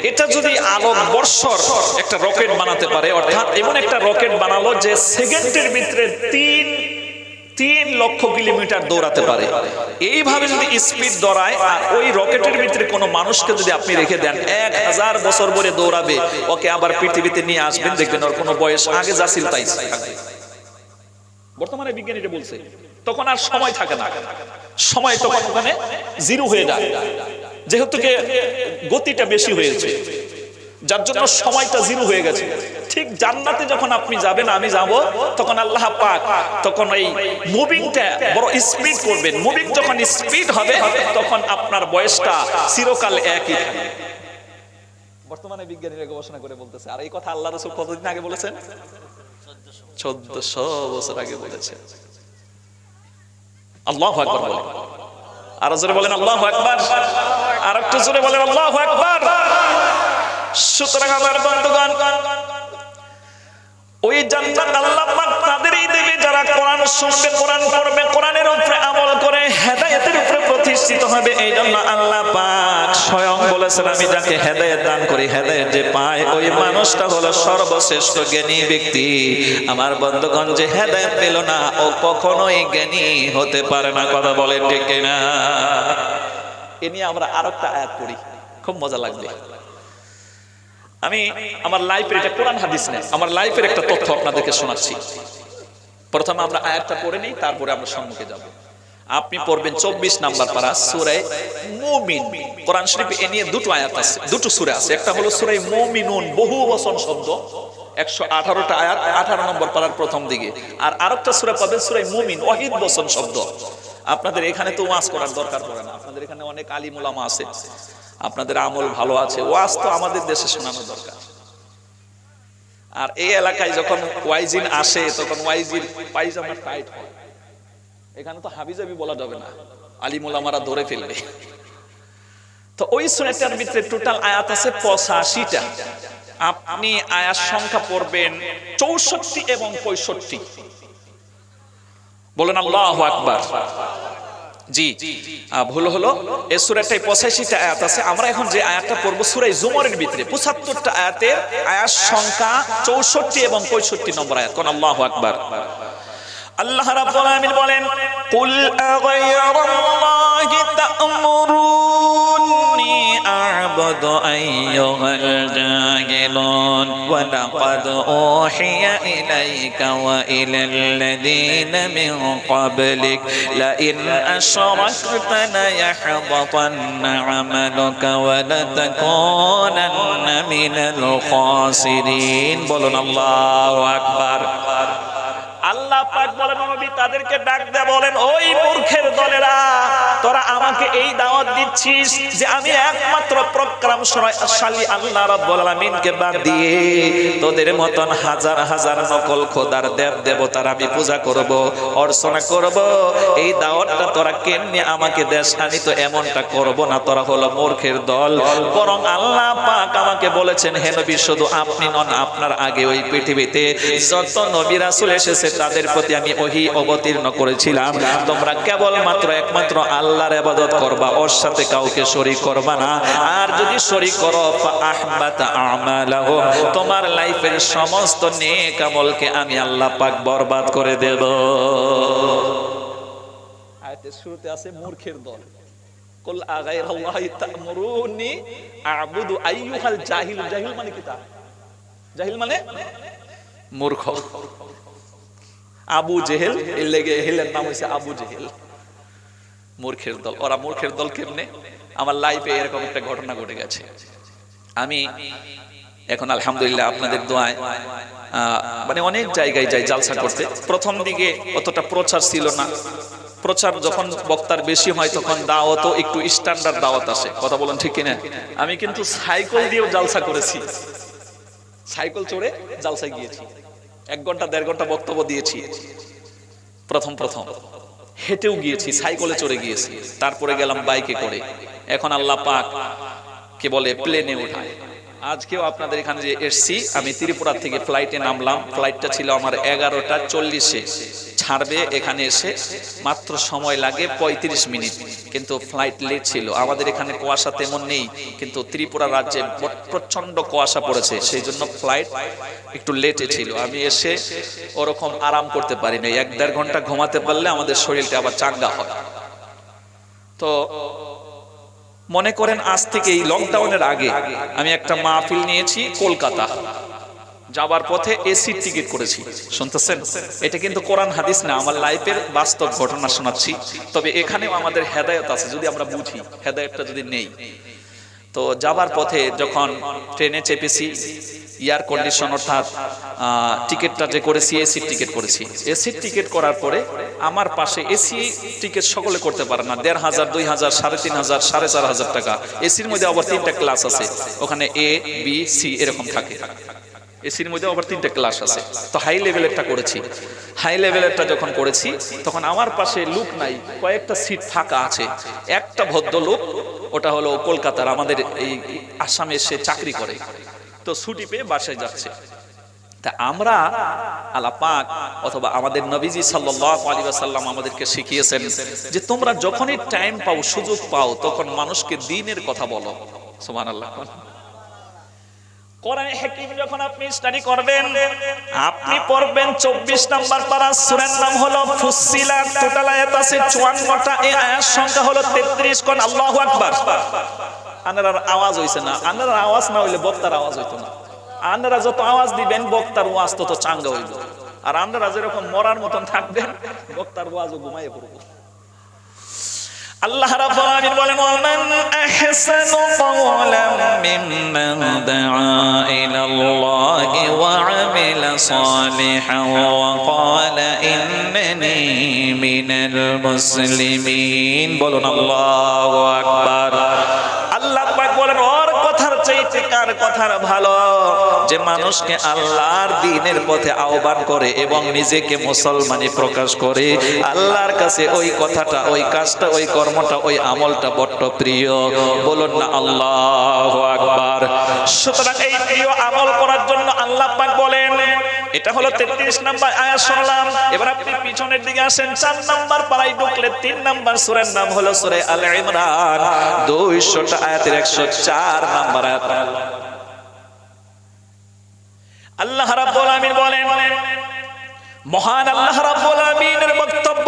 এটা যদি আলোক বর্ষর একটা রকেট বানাতে পারে, অর্থাৎ এমন একটা রকেট বানালো যে সেকেন্ডের ভিতরে 3 লক্ষ কিলোমিটার দৌড়াতে পারে, এইভাবে যদি স্পিড দৌড়ায়, আর ওই রকেটের ভিতরে কোনো মানুষকে যদি আপনি রেখে দেন 1000 বছর ধরে দৌড়াবে, ওকে আবার পৃথিবীতে নিয়ে আসবেন, দেখবেন ওর কোনো বয়স আগে যা ছিল তাই থাকবে। বর্তমানে বিজ্ঞানীরা বলছে তখন আর সময় থাকে না, সময় তখন ওখানে জিরো হয়ে যায়, যেহেতু গতিটা বেশি হয়েছে, যার জন্য সময়টা জিরো হয়ে গেছে। ঠিক জান্নাতে যখন আপনি যাবেন, আমি যাব, তখন আল্লাহ পাক তখন এই মুভিংটা বড় স্পিড করবেন। মুভিং যখন স্পিড হবে তখন আপনার বয়সটা চিরকাল একই থাকবে। বর্তমানে বিজ্ঞানীরা গবেষণা করে বলতেছে, আর এই কথা আল্লাহ রাসূল কতদিন আগে বলেছেন? 1400 বছর আগে বলেছেন। আল্লাহু আকবার বলেন, আর জোরে বলেন আল্লাহু আকবার, আর একটু জোরে বলেন আল্লাহু আকবার। সুতরাং আমার বন্ধুগণ, ওই জান্নাত আল্লাহ পাক তাদেরই দেবে যারা কোরআন শুনবে, কোরআন পড়বে, কোরআনের উপরে আমল করে হেদায়েতের উপরে প্রতিষ্ঠিত হবে। এই জন্য আল্লাহ পাক স্বয়ং বলেছেন, আমি যাকে হেদায়েত দান করি, হেদায়েত যে পায় ওই মানুষটা হলো সর্বশ্রেষ্ঠ জ্ঞানী ব্যক্তি। আমার বন্ধুগণ, যে হেদায়েত পেল না ও কখনোই জ্ঞানী হতে পারে না। কথা বলেন ঠিক কিনা? এ নিয়ে আমরা আরেকটা আয়াত পড়ি, খুব মজা লাগবে। আমি আমার লাইফের, এটা কোরআন হাদিস না, আমার লাইফের একটা তথ্য আপনাদেরকে শোনাচ্ছি। প্রথমে আমরা আয়াতটা পড়ে নেই, তারপরে আমরা সম্মুখে যাব। আপনি পড়বেন 24 নাম্বার পারা সূরা মুমিন। কোরআন শরীফে এ নিয়ে দুটো আয়াত আছে, দুটো সূরা আছে। একটা হলো সূরা মুমিনুন, বহু বচন শব্দ, 118টা আয়াত, 18 নম্বর পারার প্রথম দিকে। আর আরেকটা সূরা পাবেন সূরা মুমিন, ওয়াহিদ বচন শব্দ। আপনাদের এখানে তো ওয়াজ করার দরকার পড়ে না, আপনাদের এখানে অনেক আলিম উলামা আছে, আপনাদের আমল ভালো আছে, ওয়াজ তো আমাদের দেশে শোনানো দরকার। আর এই এলাকায় যখন ওয়াইজিন আসে তখন ওয়াইজির পায়জামা টাইট হয়। এখানে তো হাবিজাবি বলা যাবে না, আলিম উলামারা ধরে ফেলবে। তো ওই সূরাটার ভিতরে টোটাল আয়াত আছে 85টা। আপনি আয়াত সংখ্যা পড়বেন 64 এবং 65। বলেন আল্লাহু আকবার। জি, ভুল হলো, এই সূরাটায় 85টা আয়াত আছে। আমরা এখন যে আয়াতটা পড়ব সূরা জুমারের ভিতরে 75টা আয়াতের আয়াত সংখ্যা 64 এবং 65 নম্বর আয়াত। কোন আল্লাহু আকবার। আল্লাহ রাব্বুল আলামিন বলেন, কুল আগায়রাল্লাহি তা'মুরুনি আ'বুদু আইয়ুহাল জাহিলুন ওয়া লাকাদ উহিয়া ইলাইকা ওয়া ইলাল লাযীনা মিন ক্বাবলিক লা ইন আশরাকতা লা ইয়াহবাতান্না 'আমালুকা ওয়া লা তাকুনান্না মিনাল খাসিরিন। বলুন আল্লাহু আকবার। আল্লাহ পাক বলেন, নবী তাদেরকে ডাক দেয়া বলেন, ওই মূর্খের দলেরা, তোরা আমাকে এই দাওয়াত দিচ্ছিস যে আমি একমাত্র পরাক্রমশালী আল্লাহ রাব্বুল আলামিনকে বাদ দিয়ে তোদের মতন হাজার হাজার নকল খোদার দেব দেবতার আমি পূজা করব, অর্চনা করব। এই দাওয়াতটা তোরা কেমনে আমাকে দেশ? আমি তো এমনটা করব না। তোরা হলো মূর্খের দল। বরং আল্লাহ পাক আমাকে বলেছেন, হে নবী, শুধু আপনি নন, আপনার আগে ওই পৃথিবীতে যত নবী রাসূল এসেছে তাদের প্রতি আমি ওহী অবতীর্ণ করেছিলাম। তোমরা কেবলমাত্র একমাত্র আল্লাহর ইবাদত করবা, ওর সাথে কাউকে শরীক করবা না। আর যদি শরীক করো ফাআহবাতা আমালাহু, তোমার লাইফের সমস্ত নেক আমলকে আমি আল্লাহ পাক বরবাদ করে দেব। আয়াতের শুরুতে আছে মূর্খের দল। কুল আগায়রাল্লাহি তা'মুরুনি আ'বুদু আইয়ুহাল জাহিল। জাহিল মানে কি? তা জাহিল মানে মূর্খ। আবু জেহেল, এর লেগে হেলের নাম হয়েছে আবু জেহেল। মূর্খের দল। ওরা মূর্খের দল কেমনে? আমার লাইফে এরকম একটা ঘটনা ঘটে গেছে। আমি এখন আলহামদুলিল্লাহ আপনাদের দোয়ায় মানে অনেক জায়গায় যাই জালসা করতে। প্রথম দিকে অতটা প্রচার ছিল না। প্রচার যখন বক্তার বেশি হয় তখন দাওয়াতও একটু স্ট্যান্ডার্ড দাওয়াত আসে। কথা বলেন ঠিক কিনা? আমি কিন্তু সাইকেল দিয়েও জালসা করেছি, সাইকেল চড়ে জালসায় গিয়েছি, 1 ঘন্টা 1.5 ঘন্টা বক্তব্য দিয়েছি। প্রথম হেঁটেও গিয়েছি, সাইকেলে চড়ে গিয়েছি, তারপরে গেলাম বাইকে করে। এখন আল্লাহ পাক কে বলে প্লেনে ওঠায়। আজকেও আপনাদের এখানে যে এসছি, আমি ত্রিপুরা থেকে ফ্লাইটে নামলাম। ফ্লাইটটা ছিল আমার 11টা 40-এ ছাড়বে। এখানে এসে মাত্র সময় লাগে 35 মিনিট, কিন্তু ফ্লাইট লেট ছিল। আমাদের এখানে কুয়াশা তেমন নেই, কিন্তু ত্রিপুরা রাজ্যে প্রচন্ড কুয়াশা পড়েছে, সেই জন্য ফ্লাইট একটু লেটে ছিল। আমি এসে ওরকম আরাম করতে পারি না। 1-1.5 ঘন্টা ঘুমাতে পারলে আমাদের শরীরটা আবার চাঙ্গা হয়। তো মনে করেন আজ থেকে এই লকডাউনের আগে আমি একটা মাহফিল নিয়েছি কলকাতা। যাবার পথে এসির টিকিট করেছি। শুনতেছেন? এটা কিন্তু কোরআন হাদিস না, আমার লাইফের বাস্তব ঘটনা শোনাচ্ছি। তবে এখানেও আমাদের হেদায়েত আছে, যদি আমরা বুঝি, হেদায়েতটা যদি নেই। তো যাবার পথে যখন ট্রেনে চেপেছি, এয়ার কন্ডিশন অর্থাৎ টিকিটটা যে করেছি এসির টিকিট করেছি। এসির টিকিট করার পরে আমার পাশে এসি টিকিট সকলে করতে পারে না, 1500, 2000, 3500, 4500 টাকা। এসির মধ্যে আবার 3টা ক্লাস আছে, ওখানে এ বি সি এরকম থাকে। এসির মধ্যে আবার 3টা ক্লাস আছে। তো হাই লেভেলেরটা করেছি। হাই লেভেলেরটা যখন করেছি তখন আমার পাশে লোক নাই, কয়েকটা সিট ফাঁকা আছে। একটা ভদ্রলোক, ওটা হলো কলকাতার, আমাদের এই আসামে সে চাকরি করে, তো ছুটি পেয়ে বাসায় যাচ্ছে। তা আমরা আল্লাহ পাক অথবা আমাদের নবীজি সাল্লাল্লাহু আলাইহি ওয়াসাল্লাম আমাদেরকে শিখিয়েছেন যে তোমরা যখনই টাইম পাও, সুযোগ পাও, তখন মানুষকে দ্বীনের কথা বলো। সুবহানাল্লাহ। কোরআনে হাকিম যখন আপনি স্টাডি করবেন, আপনি পড়বেন 24 নাম্বার পারা, সূরার নাম হলো ফুসসিলাত। টোটাল আয়াত আছে 54টা, এই আয়াত সংখ্যা হলো 33। কোন আল্লাহু আকবার। আনার আওয়াজ হইছে না, আনার আওয়াজ না হইলে বক্তার আওয়াজ হইতো না। আনারা যত আওয়াজ দিবেন বক্তার ওয়াজ তত চাঙ্গা হইব। আর আনারা যেরকম মরার মতন থাকবেন, বক্তার ওয়াজও ঘুমাইয়ে পড়ব। আল্লাহ রাব্বুল আলামিন বলেন ওয়ামান আহসানু ক্বাওলাম মিম্মান দাআ ইলাল্লাহি ওয়া আমিলা সালিহান ওয়া ক্বালা ইন্নানি মিনাল মুসলিমিন। বলুন আল্লাহু আকবার। আল্লাহ পাক বলেন ওর কথার চাইতে কার কথার ভালো, যে মানুষকে আল্লাহর দ্বীনের পথে আহ্বান করে এবং নিজেকে মুসলমানি প্রকাশ করে। আল্লাহর কাছে ওই কথাটা, ওই কাজটা, ওই কর্মটা, ওই আমলটা বড্ড প্রিয়। বলুন না আল্লাহু আকবার। সুতরাং এই প্রিয় আমল করার জন্য আল্লাহ পাক বলেন, এটা হলো 33 নম্বর আয়াত শুনলাম। এবার আপনি পিছনের দিকে আসেন, 4 নম্বর পারায় ঢুকলে 3 নম্বর সূরার নাম হলো সূরা আল ইমরান, 200টা আয়াতের 104 নম্বর আয়াত। আল্লাহ রাব্বুল আলামিন বলেন, মহান আল্লাহ রাব্বুল আলামিনের বক্তব্য,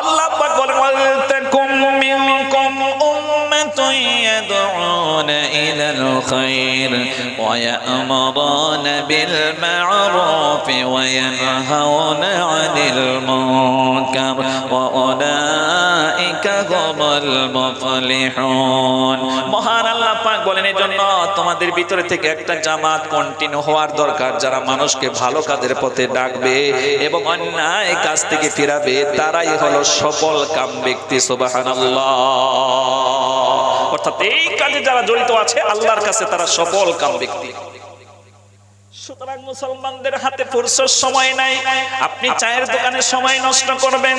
আল্লাহ পাক বলেন ওয়ালতাকুম মিনকুম উম্মাতুন ইয়াদউনা ইলাল খায়র ওয়া ইয়া'মুরুনা বিল মা'রুফ ওয়া ইয়ানহাউনা 'আনিল মুনকার ওয়া উলাইকা হুমুল মুফলিহুন। মহান আল্লাহ পাক বলেন, এজন্য তোমাদের ভিতরে থেকে একটা জামাত কন্টিনিউ হওয়ার দরকার, যারা মানুষকে ভালো কাজের পথে ডাকবে এবং অন্যায় কাজ থেকে ফিরাবে, তারাই হলো সফল কাম ব্যক্তি। সুবহানাল্লাহ। অর্থাৎ এই কাজে যারা জড়িত আছে আল্লাহর কাছে তারা সফল কাম ব্যক্তি। সুতরাং মুসলমানদের হাতে ফুরসত সময় নাই। আপনি চায়ের দোকানে সময় নষ্ট করবেন,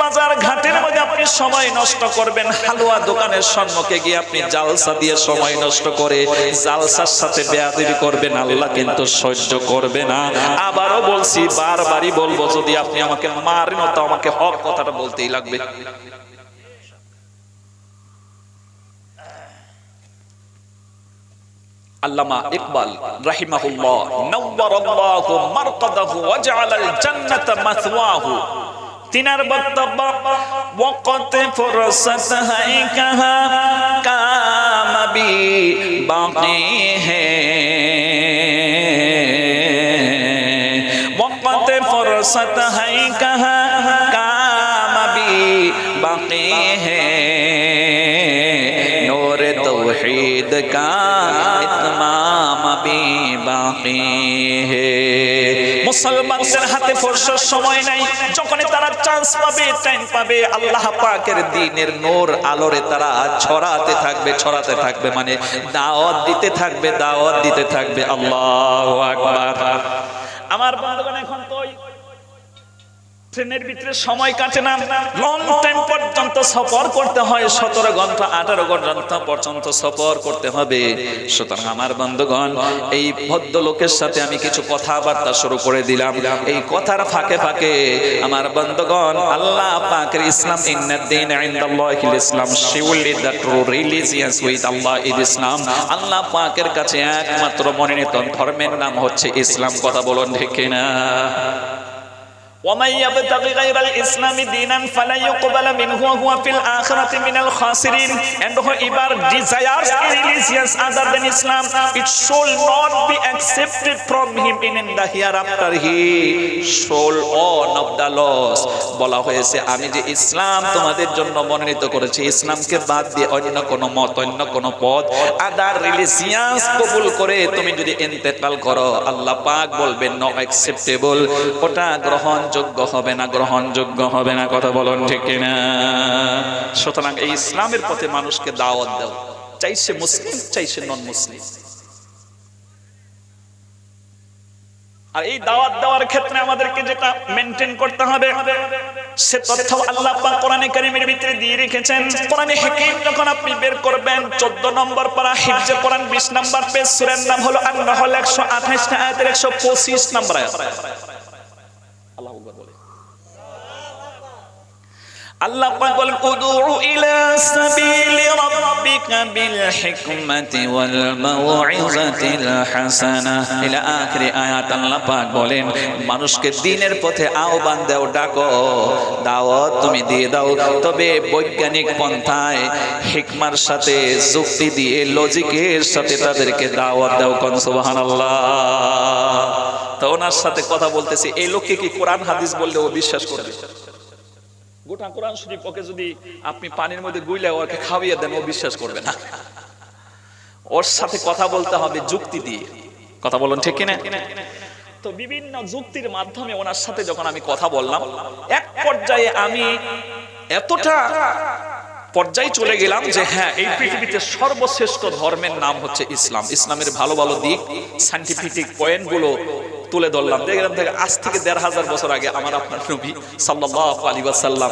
বাজার ঘাটের মধ্যে আপনি সময় নষ্ট করবেন, হালুয়া দোকানের সম্মুখে গিয়ে আপনি জালসা দিয়ে সময় নষ্ট করে জালসার সাথে বেয়াদবি করবেন, আল্লাহ কিন্তু সহ্য করবে না। আবারও বলছি, বারবারই বলবো, যদি আপনি আমাকে মারেন তো আমাকে হক কথাটা বলতেই লাগবে। আল্লামা ইকবাল রাহিমাহুল্লাহ নাওয়ারাল্লাহু মারকাদাহু ওয়া জাআলাল জান্নাতা মাথওয়াহু, তিনার বক্তব্য ওয়াকাত ফুরসাত হাই কাহা কাম বি বাকি হে, ওয়াকাত ফুরসাত হাই কাহা কাম বি বাকি হে, নূর তৌহিদ কা মুসলমানদের হাতে ফুরসত সময় নাই। যখন তারা চান্স পাবে, টাইম পাবে, আল্লাহ পাকের দ্বীনের নূর আলোরে তারা ছড়াতে থাকবে, ছড়াতে থাকবে, মানে দাওয়াত দিতে থাকবে, দাওয়াত দিতে থাকবে। আল্লাহু আকবার। আমার বন্ধুগণ, এখন তো ট্রেনের ভিতরে সময় কাটে না, লং টাইম পর্যন্ত সফর করতে হয়, 17 ঘন্টা 18 ঘন্টা পর্যন্ত সফর করতে হবে। সুতরাং আমার বন্ধুগণ, এই ভদ্রলোকের সাথে আমি কিছু কথাবার্তা শুরু করে দিলাম। এই কথার ফাঁকে ফাঁকে আমার বন্ধুগণ, আল্লাহ পাকের ইসলাম, ইন্নাদ-দীন ইনদাল্লাহিল ইসলাম, surely the true religious with Allah is Islam. আল্লাহ পাকের কাছে একমাত্র মনোনীত ধর্মের নাম হচ্ছে ইসলাম। কথা বলুন ঠিক কিনা? ومن يبتغي غير الإسلام دينا فلن يقبل منه وهو في الآخرة من الخاسرين. And whoever desires a religion other than Islam, it shall not be accepted from him in the hereafter. He shall own of the loss. বলা হয়েছে, আমি যে ইসলাম তোমাদের জন্য মনোনীত করেছি, ইসলামকে বাদ দিয়ে অন্য কোন মত, অন্য কোন পথ, আদার রিলিজিয়াস কবুল করে তুমি যদি ইন্তেকাল করো, আল্লাহ পাক বলবেন নো অ্যাকসেপ্টেবল, ওটা গ্রহণযোগ্য হবে না, গ্রহণযোগ্য হবে না। কথা বলুন ঠিক কিনা? সুতরাং এই ইসলামের পথে মানুষকে দাওয়াত দাও, চাইছে মুসলিম, চাইছে নন মুসলিম। আর এই দাওয়াত দেওয়ার ক্ষেত্রে আমাদেরকে যেটা মেইনটেইন করতে হবে, সে তথ্য আল্লাহ পাক কোরআনে কারীমের ভিতরে দিয়ে রেখেছেন। কোরআনে হাকীম যখন আপনি বের করবেন, 14 নম্বর পারা হিফজে কোরআন 20 নম্বর পেজ, সূরার নাম হলো আন-নাহল 128 আয়াতের 125 নম্বর আয়াত। আল্লাহু আকবার বলে, আল্লাহ পাক বলেন উদউ ইলা সাবিলি রাব্বিকা বিল হিকমাতি ওয়াল মাউইযাতিল হাসানাহ ইলা আখির আয়াত। আল্লাহ পাক বলেন মানুষকে দ্বীনের পথে আহ্বান দাও, ডাকো, দাওয়াত তুমি দিয়ে দাও, তবে বৈজ্ঞানিক পন্থায়, হিকমার সাথে, যুক্তি দিয়ে, লজিকের সাথে তাদেরকে দাওয়াত দাও। কোন সুবহানাল্লাহ। তো ওনার সাথে কথা বলতেছি, এই লোককে কি কোরআন হাদিস বললে ও বিশ্বাস করবে? গোটা কোরআন শরীফ ওকে যদি আপনি পানির মধ্যে গুইলে ওকে খাওয়িয়ে দেন, ও বিশ্বাস করবে না। ওর সাথে কথা বলতে হবে যুক্তি দিয়ে। কথা বলুন ঠিক কিনা? তো বিভিন্ন যুক্তির মাধ্যমে ওনার সাথে যখন আমি কথা বললাম, এক পর্যায়ে আমি এতটা পর্যায়ে চলে গেলাম যে হ্যাঁ, এই পৃথিবীতে সর্বশ্রেষ্ঠ ধর্মের নাম হচ্ছে ইসলাম। ইসলামের ভালো ভালো দিক, সায়েন্টিফিক পয়েন্টগুলো তুলে ধরলাম। দেখলাম থেকে আজ থেকে ১৫০০ বছর আগে আমার আপনার নবী সাল্লাল্লাহু আলাইহি ওয়াসাল্লাম,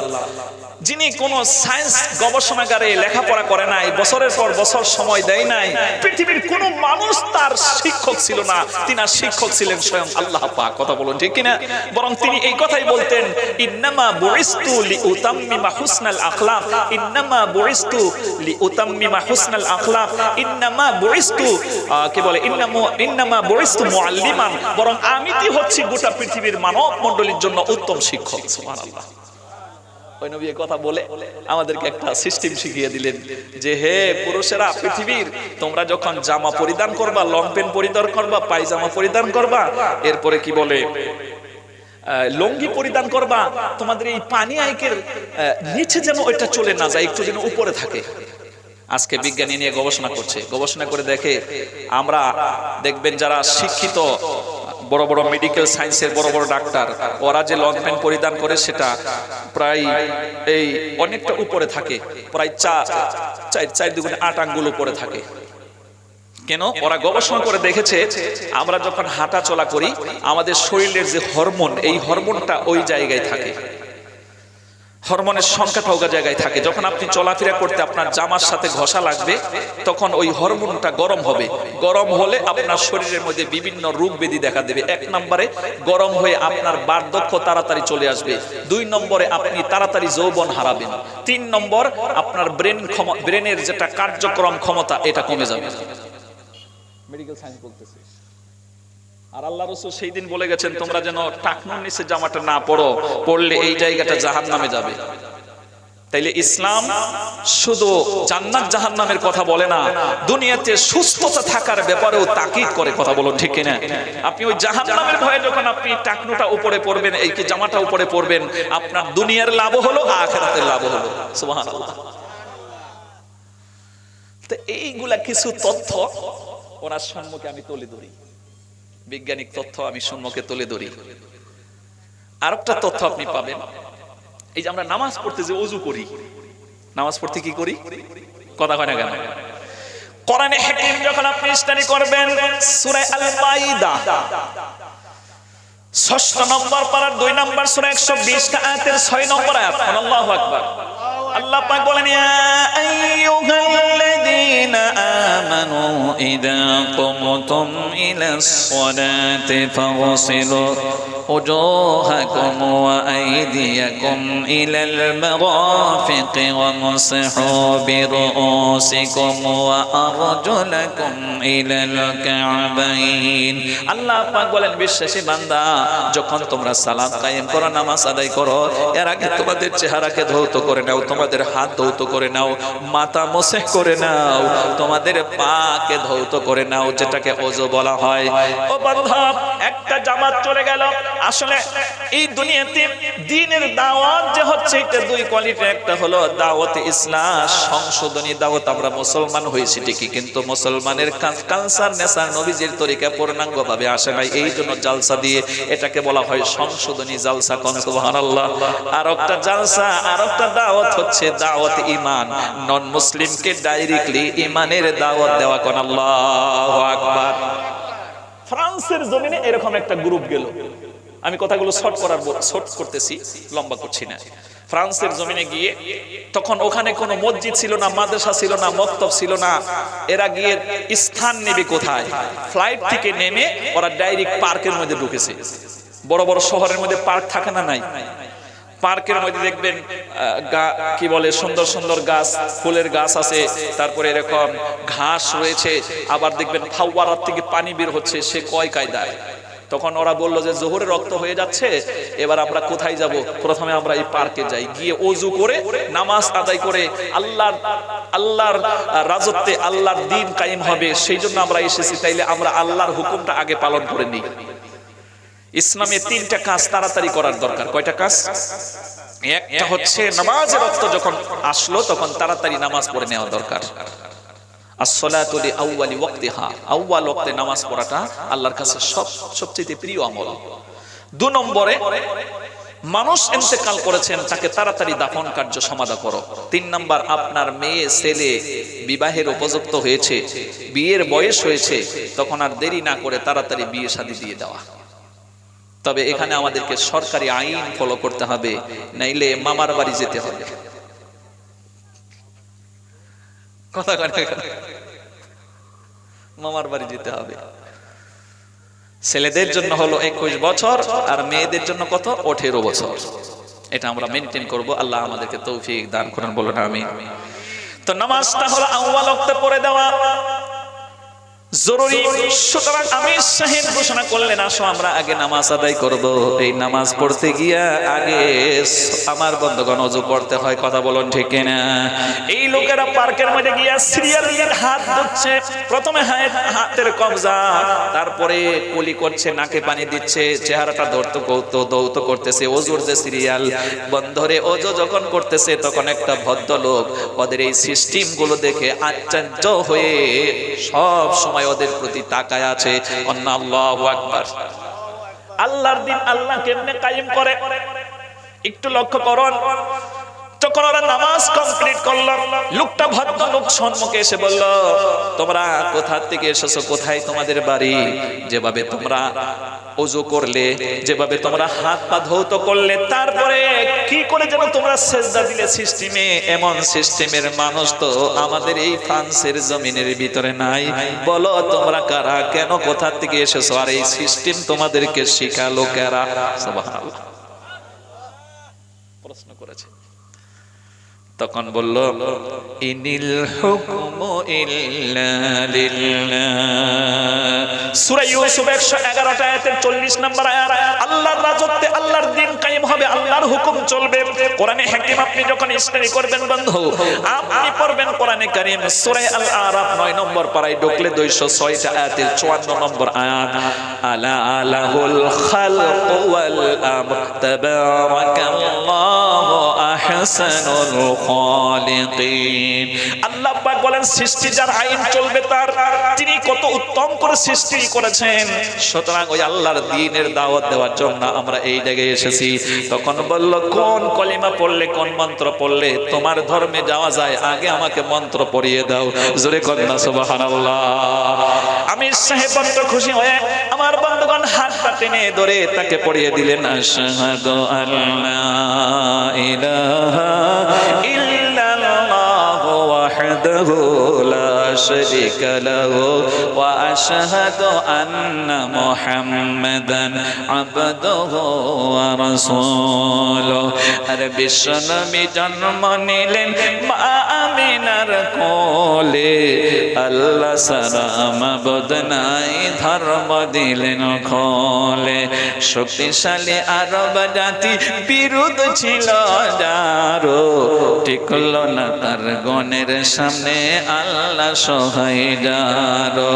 যিনি কোন সায়েন্স গবেষণাগারে লেখাপড়া করে নাই, বছরের পর বছর সময় দেয় নাই, পৃথিবীর কোন মানুষ তার শিক্ষক ছিল না, তিনার শিক্ষক ছিলেন স্বয়ং আল্লাহ পাক। কথা বলুন ঠিক কিনা? বরং তিনি এই কথাই বলতেন, ইন্নামা বুইস্তু লিউতাম্মিমা হুসনাল আখলাক, ইন্নামা বুইস্তু লিউতাম্মিমা হুসনাল আখলাক, ইন্নামা বুইস্তু কি বলে, ইন্নামা বুইস্তু মুআল্লিমান, বরং আমি কি হচ্ছি গোটা পৃথিবীর মানব মণ্ডলীর জন্য উত্তম শিক্ষক। সুবহানাল্লাহ। ওই নবী কথা বলে আমাদেরকে একটা সিস্টেম শিখিয়ে দিলেন যে হে পুরুষেরা, পৃথিবীর তোমরা যখন জামা পরিধান করবা, লং প্যান্ট পরিধান করবা, পায়জামা পরিধান করবা, এরপরে কি বলে লঙ্গি পরিধান করবা, তোমাদের এই পানি আইকের নিচে যেন ওইটা চলে না যায়, একটু যেন উপরে থাকে। আজকে বিজ্ঞানী নিয়ে গবেষণা করছে, গবেষণা করে দেখে আমরা দেখবেন যারা শিক্ষিত বড় বড় মেডিকেল সায়েন্সের বড় বড় ডাক্তার, ওরা যে লং প্যান্ট পরিধান করে সেটা প্রায় এই অনেকটা উপরে থাকে, প্রায় 4 দুগুণ 8 আঙ্গুল উপরে থাকে। কেন? ওরা গবেষণা করে দেখেছে আমরা যখন হাঁটা চলা করি, আমাদের শরীরের যে হরমোন, এই হরমোনটা ওই জায়গায় থাকে, হরমোনের সংখ্যাটা ওই জায়গায় থাকে। যখন আপনি চলাফেরা করতে আপনার জামার সাথে ঘষা লাগবে, তখন ওই হরমোনটা গরম হবে। গরম হলে আপনার শরীরের মধ্যে বিভিন্ন রোগ ব্যাধি দেখা দেবে। 1 নম্বরে গরম হয়ে আপনার বার্ধক্য তাড়াতাড়ি চলে আসবে। 2 নম্বরে আপনি তাড়াতাড়ি যৌবন হারাবেন। 3 নম্বর আপনার ব্রেনের যেটা কার্যক্রম ক্ষমতা, এটা কমে যাবে। মেডিকেল সায়েন্স বলতেছে। আর আল্লাহ রাসূল সেই দিন বলে গেছেন, তোমরা যেন টাকনুর নিচে জামাটা না পরো, পড়লে এই জায়গাটা জাহান্নামে যাবে। তাইলে ইসলাম শুধু জান্নাত জাহান্নামের কথা বলে না, দুনিয়াতে সুস্থতা থাকার ব্যাপারেও তাকিদ করে। কথা বলো ঠিক কিনা? আপনি ওই জাহান্নামের ভয়ে যখন আপনি টাকনুটা উপরে পরবেন, এই কি জামাটা উপরে পরবেন, আপনার দুনিয়ার লাভ হলো, আখিরাতের লাভ হলো। সুবহানাল্লাহ। তো এইগুলা কিছু তথ্য ওনার সম্মুখে আমি তুলে ধরি, বৈজ্ঞানিক তথ্য আমি সম্মুখে তুলে ধরি। আরেকটা তথ্য আপনি পাবেন, এই যে আমরা নামাজ পড়তে যে ওযু করি, নামাজ পড়তে কি করি? কথা হয় না কেন? কোরআনে হাকিম যখন আপনি স্টাডি করবেন, সূরা আল মাইদা 6 নম্বর পারার 2 নম্বর সূরা 120 আয়াতের 6 নম্বর আয়াত। আল্লাহু আকবার। আল্লাহ পাক বলেন, ইয়া আইয়ুহাল্লাযীনা আমানু ইযা কুমতুম ইলাস সালাতি ফাগসিলু উজুহাকুম ওয়া আইদিয়াকুম ইলাল মারাফিকি ওয়ামসাহু বিরুউসিকুম ওয়া আরজুলাকুম ইলাল কা'বাইন। আল্লাহ পাক বলেন, বিশ্বাসী বান্দা, যখন তোমরা সালাত কায়েম করো, নামাজ আদায় করো, এর আগে তোমাদের চেহারাকে ধৌত করে নাও, তোমাদের হাত ধৌত করে নাও, মাথা মোসেহ করে নাও, তোমাদের পাকে ধৌত করে নাও, যেটাকে ওযু বলা হয়। ও বান্ধব, একটা জামাত চলে গেল। আসলে এই দুনিয়াতে দ্বীনের দাওয়াত যে হচ্ছে, এটা 2 কোয়ালিটি। একটা হলো দাওয়াতে ইসলাম, সংশোধনী দাওয়াত। আমরা মুসলমান হয়েছি ঠিকই, কিন্তু মুসলমানের কালচার নেশার নবীজির তরিকা পূর্ণাঙ্গভাবে আসে নাই। এই জন্য জালসা দিয়ে এটাকে বলা হয় সংশোধনী জালসা। কোন সুবহানাল্লাহ। আর একটা জালসা, আর একটা দাওয়াত হচ্ছে দাওয়াত ঈমান, নন মুসলিমকে ডাইরেক্টলি ঈমানের দাওয়াত দেওয়া। কোন আল্লাহু আকবার। ফ্রান্সের জমিনে এরকম একটা গ্রুপ গেল। আমি কথাগুলো শর্ট করতেছি, লম্বা করছি না। ফ্রান্সের জমিনে গিয়ে তখন ওখানে কোনো মসজিদ ছিল না, মাদ্রাসা ছিল না, মক্তব ছিল না। এরা গিয়ে স্থান নেবে কোথায়? ফ্লাইট থেকে নেমে ওরা ডাইরেক্ট পার্কের মধ্যে ঢুকেছে। বড় বড় শহরের মধ্যে পার্ক থাকে না? নাই। পার্কের মধ্যে দেখবেন কি বলে, সুন্দর সুন্দর গাছ, ফুলের গাছ আছে, তারপরে এরকম ঘাস রয়েছে, আবার দেখবেন ফাওয়ারার থেকে পানি বের হচ্ছে। সে কয় কায়দায়। তখন ওরা বললো যে জোহরের রক্ত হয়ে যাচ্ছে, এবার আমরা কোথায় যাব? প্রথমে আমরা এই পার্কে যাই, গিয়ে ওযু করে নামাজ আদায় করে আল্লাহর রাজত্বে আল্লাহর দ্বীন কায়েম হবে, সেই জন্য আমরা এসেছি। তাইলে আমরা আল্লাহর হুকুমটা আগে পালন করে নিই। ইসলামে 3টা কাজ তাড়াতাড়ি করার দরকার। কয়টা কাজ? একটা হচ্ছে নামাজের ওয়াক্ত যখন আসলো তখন তাড়াতাড়ি নামাজ পড়ে নেওয়া দরকার। আসসালাতু লিআউয়ালি ওয়াক্তিহা, আউয়াল ওয়াক্তে নামাজ পড়াটা আল্লাহর কাছে সবচেয়ে প্রিয় আমল। 2 নম্বরে মানুষ ইন্তেকাল করেছেন তাকে তাড়াতাড়ি দাফন কার্য সমাধা করো। 3 নাম্বার আপনার মেয়ে ছেলে বিবাহের উপযুক্ত হয়েছে, বিয়ের বয়স হয়েছে, তখন আর দেরি না করে তাড়াতাড়ি বিয়ে শাদী দিয়ে দেওয়া। তবে এখানে আমাদেরকে সরকারি আইন ফলো করতে হবে, নাইলে মামার বাড়ি যেতে হবে। কথা মামার বাড়ি যেতে হবে। ছেলেদের জন্য হলো 21 বছর আর মেয়েদের জন্য কত 18 বছর। এটা আমরা মেনটেন করব। আল্লাহ আমাদেরকে তৌফিক দান করুন, বলুন আমিন। তো নামাজটা হলো আউয়াল ওয়াক্তে পড়ে দেওয়া জরুরি। সুতরাং আমির সাহেব ঘোষণা করলেন, আসো আমরা আগে নামাজ আদায় করব। এই নামাজ পড়তে গিয়া আগে আমার বন্ধুগণ ওযু করতে হয়, কথা বলুন ঠিক কিনা? এই লোকেরা পার্কের মধ্যে গিয়া সিরিয়াল দিয়ে হাত ধুচ্ছে। প্রথমে হাতের কবজা, তারপরে কুলি করছে, নাকে পানি দিচ্ছে, চেহারাটা দৌত করতেছে। ওযুর যে সিরিয়াল বন্ধরে ওযু যখন করতেছে তখন একটা ভদ্রলোক ওদের এই সিস্টেম গুলো দেখে আশ্চর্য হয়ে সব সময় ওদের প্রতি তাকায় আছে। আল্লাহু আকবার। আল্লাহর দিন আল্লাহ কেমনে কায়েম করে একটু লক্ষ্য করুন। যখন ওরা নামাজ কমপ্লিট করলো, লোকটা ভদ্রলোক সম্মুখে এসে বলল, তোমরা কোথা থেকে এসেছো, কোথায় তোমাদের বাড়ি? যেভাবে তোমরা ওযু করলে, যেভাবে তোমরা হাত পা ধৌত করলে, তারপরে কি করে যেন তোমরা সেজদা দিলে সিস্টেমে, এমন সিস্টেমের মানুষ তো আমাদের এই ফ্রান্সের জমিনের ভিতরে নাই। বলো তোমরা কারা, কেন, কোথা থেকে এসেছো, আর এই সিস্টেম তোমাদেরকে শিখালো কারা? সুবহানাল্লাহ। প্রশ্ন করেছে। তখন বলল, ইনিল হুকমু ইল্লা লিল্লাহ। সূরা ইউসুফ 111 আয়াতের 40 নম্বর আয়াত। আল্লাহর রাজত্বে আল্লাহর দ্বীন কায়েম হবে, আল্লাহর হুকুম চলবে। কোরআনে হাকিম আপনি যখন স্টাডি করবেন বন্ধু, আপনি পড়বেন কোরআনে কারীম সূরা আল আরাফ 9 নম্বর পারায় ঢুকলে 206 আয়াতের 54 নম্বর আয়াত। আলা আলাহুল খালকু ওয়াল আমর তাবারাকাল্লাহু আহসানুল খালিকিন। আল্লাহ পাক বলেন, সৃষ্টি যার আইন চলবে তার, তিনি কত উত্তম করে সৃষ্টি করেছেন। সুতরাং ওই আল্লাহর দ্বীনের দাওয়াত দেওয়ার জন্য আমরা এই জায়গায় এসেছি। তখন বলল, কোন কলিমা পড়লে, কোন মন্ত্র পড়লে তোমার ধর্মে যাওয়া যায়, আগে আমাকে মন্ত্র পড়িয়ে দাও। জোরে কন্না সুবহানাল্লাহ। আমির সাহেব বড় খুশি হয়ে আমার বন্ধুগণ হাতটা টেনে ধরে তাকে পড়িয়ে দিলেন, আশহাদু আল্লা ইলাহা ইল্লাল্লাহু ওয়াহদাহু লা শারীকা লাহু ওয়া আশহাদু আন্না মুহাম্মাদান আবদুহু ওয়া রাসূলুহু। আর বিশ্বনবী জন্ম নিলেন মা আমিনার কোলে, আল্লাহ সারা মাবুদ নাই, ধর্ম দিলেন খোলে। শক্তিশালী আরব জাতি বিরুদ্ধ ছিল যারো, টিকল না তার গণের সামনে আল্লাহ সহায় যারো,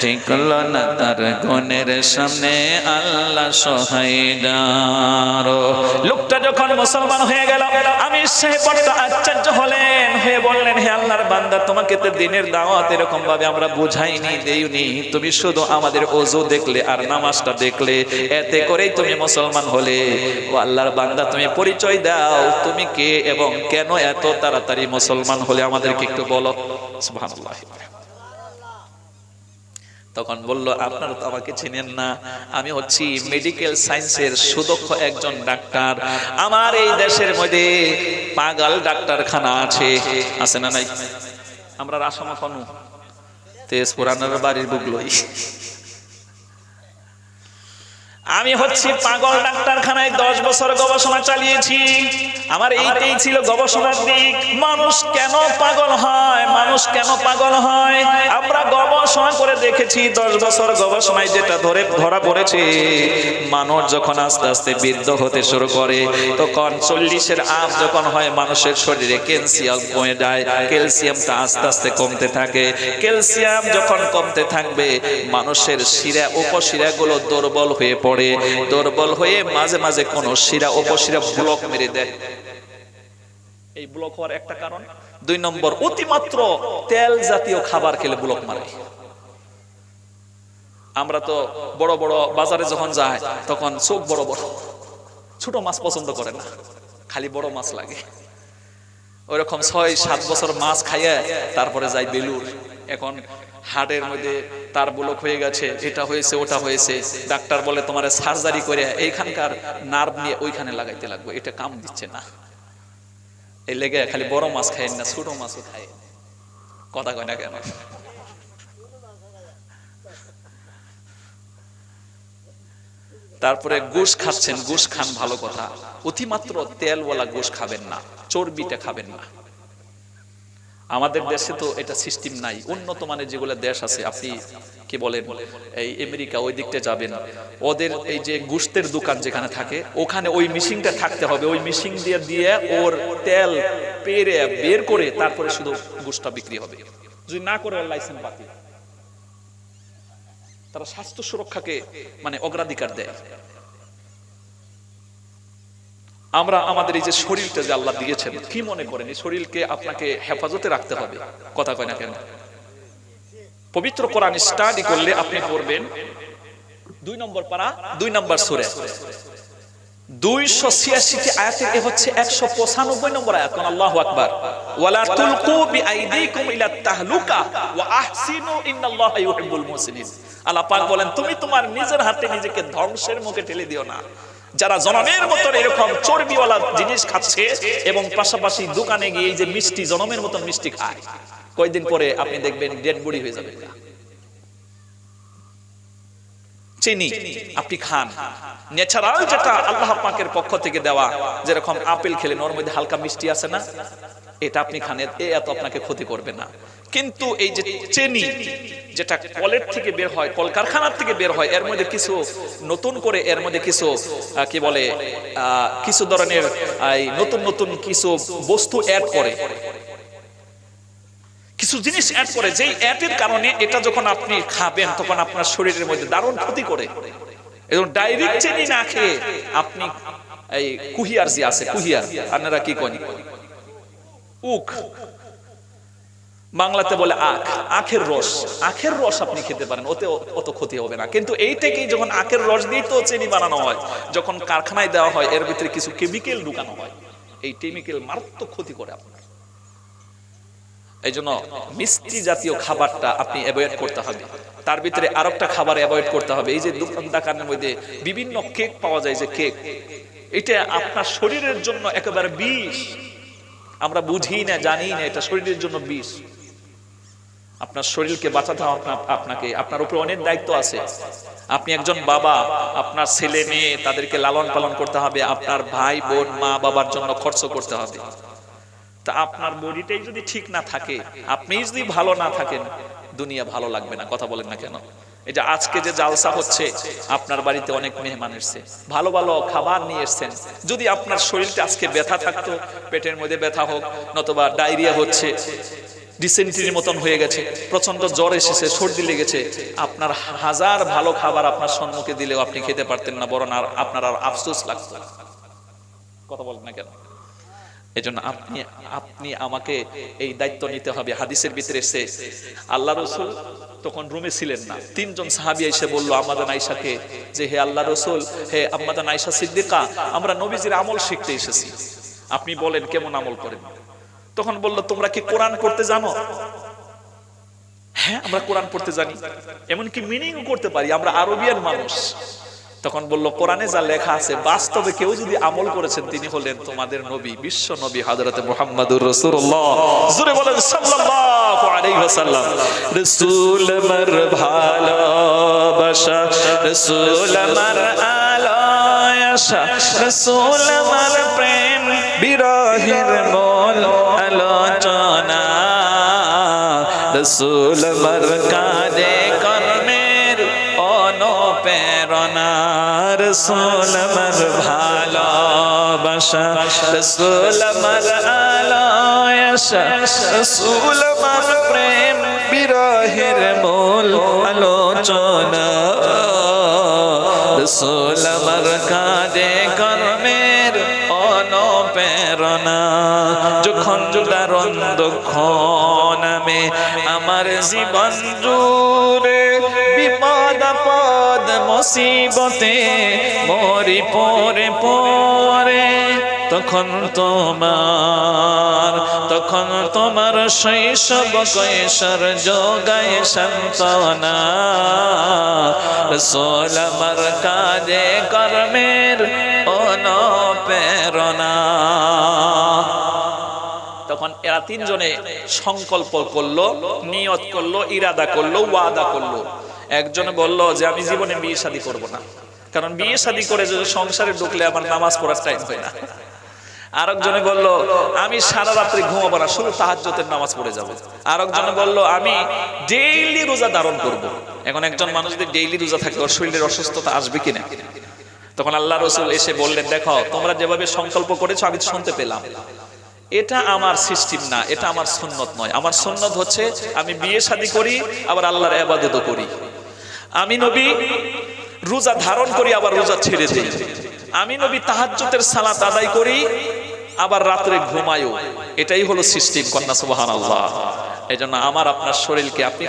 টিকল না তার গণের সামনে আল্লাহ সহায় যারো। লোকটা যখন মুসলমান হয়ে গেল, আমি সে বড় আশ্চর্য হলেন, হয়ে বললেন, হে আল্লাহর বান্দা, তোমাকে তো দিনের দাওয়াত এরকম ভাবে আমরা বুঝাইনি, দেইনি। তুমি শুধু আমাদের ওযু দেখলে আর নামাজটা দেখলে, এতে করেই তুমি মুসলমান হলে। ও আল্লাহর বান্দা, তুমি পরিচয় দাও, তুমি কে এবং কেন এত তাড়াতাড়ি মুসলমান হলে, আমাদেরকে একটু বলো। সুবহানাল্লাহ। তখন বলল, আপনারা তো আমাকে চিনেন না, আমি হচ্ছি মেডিকেল সায়েন্সের সুদক্ষ একজন ডাক্তার। আমার এই দেশের মধ্যে পাগল ডাক্তারখানা আছে না নাই? আমরা রাসমা খানু তেজ পুরানোর বাড়ির বুকলই। আমি হচ্ছি পাগল ডাক্তারখানায় 10 বছর গবেষণা চালিয়েছি। আমার এইটাই ছিল গবেষণার দিক, মানুষ কেন পাগল হয়, মানুষ কেন পাগল হয়। আমরা গবেষণা করে দেখেছি, 10 বছর গবেষণায় যেটা ধরা পড়েছে, মানুষ যখন আস্তে আস্তে বৃদ্ধ হতে শুরু করে, তখন 40-এর আপ যখন হয়, মানুষের শরীরে ক্যালসিয়াম কমে যায়। ক্যালসিয়ামটা আস্তে আস্তে কমতে থাকে। ক্যালসিয়াম যখন কমতে থাকবে, মানুষের শিরা, উপশিরাগুলো দুর্বল হয়ে পড়ে। পড়ে, দুর্বল হয়ে মাঝে মাঝে কোন শিরা উপশিরা ব্লক মেরে দেয়। এই ব্লক হওয়ার একটা কারণ। 2 নম্বর, অতিমাত্র তেল জাতীয় খাবার খেলে ব্লক মারে। আমরা তো বড় বড় বাজারে যখন যাই তখন চোখ বড় বড়, ছোট মাছ পছন্দ করে না, খালি বড় মাছ লাগে। ওইরকম 6-7 বছর মাছ খাইয়া তারপরে যাই বেলুর, এখন হার্টের মধ্যে তার ব্লক হয়ে গেছে, এটা হয়েছে ওটা হয়েছে, ডাক্তার বলে তোমার সার্জারি করে এইখানকার নার্ভ নিয়ে ওইখানে লাগাইতে লাগবে, এটা কাম দিচ্ছে না। এই লেগে খালি বড় মাছ খায় না, ছোট মাছও খায়। কথা কয় না কেন? তারপরে গোশ খাচ্ছেন, গোশ খান ভালো কথা, অতিমাত্র তেলওয়ালা গোশ খাবেন না, চর্বিটা খাবেন না। আমাদের দেশে তো এটা সিস্টেম নাই। উন্নত মানের যেগুলো দেশ আছে, আপনি কি বলেন এই আমেরিকা ওই দিকটা যাবেন, ওদের এই যে গোশতের দোকান যেখানে থাকে ওখানে ওই মেশিনটা থাকতে হবে, ওই মেশিন দিয়ে দিয়ে ওর তেল পেরে বের করে তারপরে শুধু গোশটা বিক্রি হবে। যদি না করে লাইসেন্স বাতিল। তারা স্বাস্থ্য সুরক্ষাকে মানে অগ্রাধিকার দেয়। আমরা আমাদের এই যে শরীরটা যে আল্লাহ দিয়েছেন, কি মনে করেন এই শরীরকে আপনাকে হেফাজতে রাখতে হবে? কথা কয় না কেন? পবিত্র কোরআন স্টাডি করলে আপনি পড়বেন 2 নম্বর পারা 2 নম্বর সূরা 286 আয়াতের এ হচ্ছে 195 নম্বর আয়াত। কোন আল্লাহু আকবার। ওয়ালা তুলকু বিআইদিকুম ইলা তাহলুকা ওয়া আহসিনু ইন্নাল্লাহা ইউহিব্বুল মুহসিনিন। আল্লাহ পাক বলেন তুমি তোমার নিজের হাতে নিজেকে ধ্বংসের মুখে ঠেলে দিও না। যারা জনমের মতো এরকম চর্বিওয়ালা জিনিস খাচ্ছে এবং পাশাপাশি দোকানে গিয়ে এই যে মিষ্টি জনমের মতো মিষ্টি খায়, কয়েকদিন পরে আপনি দেখবেন ডেড বডি হয়ে যাবে। চিনি আপনি খান, ন্যাচারাল যেটা আল্লাহ পাকের পক্ষ থেকে দেওয়া, যেরকম আপেল খেলে ওর মধ্যে হালকা মিষ্টি আছে না, এটা আপনি খান, এত আপনাকে ক্ষতি করবে না। কিন্তু এই যে চিনি যেটা কলের থেকে বের হয়, কলকারখানার থেকে বের হয়, এর মধ্যে কিছু নতুন করে এর মধ্যে কিছু কি বলে কিছু ধরনের নতুন নতুন কিছু বস্তু অ্যাড করে, কিছু জিনিস অ্যাড করে, যেই অ্যাডের কারণে এটা যখন আপনি খাবেন তখন আপনার শরীরের মধ্যে দারুণ ক্ষতি করে। এবং ডাইরেক্ট চিনি না খেয়ে আপনি এই কুহিয়ার যে আছে, কুহিয়ার আপনারা কি করেন, উখ বাংলাতে বলে আখ, আখের রস, আখের রস আপনি খেতে পারেন, ওতে অত ক্ষতি হবে না। কিন্তু এইটাকেই যখন আখের রস দিয়ে তো চিনি বানানো হয়, যখন কারখানায় দেওয়া হয় এর ভিতরে কিছু কেমিক্যাল ঢুকানো হয়, এই কেমিক্যাল মারাত্মক ক্ষতি করে আপনার। এই জন্য মিষ্টি জাতীয় খাবারটা আপনি অ্যাভয়েড করতে হবে। তার ভিতরে আরেকটা খাবার অ্যাভয়েড করতে হবে, এই যে দোকানের মধ্যে বিভিন্ন কেক পাওয়া যায়, যে কেক, এটা আপনার শরীরের জন্য একেবারে বিষ। আমরা বুঝি না, জানি না এটা শরীরের জন্য বিষ। আপনার শরীরকে বাঁচাতে হবে আপনাকে, আপনার উপরে অনেক দায়িত্ব আছে। আপনি একজন বাবা, আপনার ছেলে মেয়ে তাদেরকে লালন পালন করতে হবে, আপনার ভাই বোন মা বাবার জন্য খরচ করতে হবে। তা আপনার বডিটাই যদি ঠিক না থাকে, আপনি যদি ভালো না থাকেন, দুনিয়া ভালো লাগবে না। কথা বলেন না কেন? এই যে আজকে যে জালসা হচ্ছে, আপনার বাড়িতে অনেক মেহমান এসছে, ভালো ভালো খাবার নিয়ে এসছেন, যদি আপনার শরীরটা আজকে ব্যথা থাকতো, পেটের মধ্যে ব্যথা হোক, নতুবা ডায়রিয়া হচ্ছে, ডিসেন্ট্রির মতন হয়ে গেছে, প্রচন্ড জ্বর এসেছে, সর্দি লেগেছে, আপনার হাজার ভালো খাবার আপনার সম্মুখে দিলেও আপনি খেতে পারতেন না, বরং আপনার আর আফসোস লাগতো। কথা বলেন না কেন? এই জন্য আপনি আমাকে এই দায়িত্ব নিতে হবে। হাদিসের ভিতরে এসে আল্লাহ রসুল তখন রুমে ছিলেন না, 3 জন সাহাবী এসে বলল আম্মাজান আয়েশাকে যে, হে আল্লাহ রসুল, হে আম্মাজান আয়েশা সিদ্দিকা, আমরা নবীজির আমল শিখতে এসেছি, আপনি বলেন কেমন আমল করেন। তখন বলল, তোমরা কি কোরআন পড়তে জানো? হ্যাঁ, আমরা কোরআন পড়তে জানি, এমনকি মিনিং করতে পারি, আমরা আরবিয়ান মানুষ। তখন বলল, কোরআনে যা লেখা আছে বাস্তবে কেউ যদি আমল করেছেন তিনি হলেন তোমাদের নবী, বিশ্ব নবী হযরত মুহাম্মদুর রাসূলুল্লাহ। জোরে বলেন সাল্লাল্লাহু আলাইহি ওয়াসাল্লাম। রাসূল আমার ভালোবাসা, রাসূল আমার আলোয়াশা, রাসূল আমার প্রেম বিরহের মূল আলোচনা, রাসূল আমার কাজে কর্মের অনুপ্রেরণা, রাসূল আমার ভালোবাসা, রাসূল আমার আলোয়াশা, রাসূল আমার প্রেম বিরহের মূল আলোচনা, রাসূল আমার কাজে কর্মের অনুপ্রেরণা যখন দারুণ দুঃখ নামে আমার জীবন জুড়ে বিপদ আপদ মুসিবতে মরি পরে পরে তখন তোমার শৈশব কৈশোর যোগায় সান্ত্বনা রাসূল আমার কাজে কর্মের অনুপ্রেরণা। তখন এরা তিনজনে সংকল্প করলো, নিয়ত করলো, ইরাদা করলো, ওয়াদা করলো। একজন বলল যে আমি জীবনে বিয়ে শাদী করব না, কারণ বিয়ে শাদী করে যদি সংসারে ঢুকলে আমার নামাজ পড়ার টাইম হয় না। আরেকজনে বলল আমি সারা রাত্রি ঘুমাবো না, শুধু তাহাজ্জুদের নামাজ পড়ে যাব। আরেকজনে বলল আমি ডেইলি রোজা ধারণ করব। এখন একজন মানুষ যদি ডেইলি রোজা থাকে ওর শরীরের অসুস্থতা আসবে কিনা? তখন আল্লাহ রাসূল এসে বললেন, দেখো তোমরা যেভাবে সংকল্প করেছো আমি শুনতে পেলাম, এটা আমার সিস্টেম না, এটা আমার সুন্নত নয়। আমার সুন্নত হচ্ছে আমি বিয়ে শাদী করি আবার আল্লাহর ইবাদতও করি। আমি নবী রোজা ধারণ করি আবার রোজা ছেড়ে দিই। আমি নবী তাহাজ্জুদের সালাত আদায় করি আবার রাত্রে ঘুমায়ও। এটাই হলো সিস্টেম। কন্যা সুবহানাল্লাহ। এজন্য আমার আপনার শরীরকে আপনি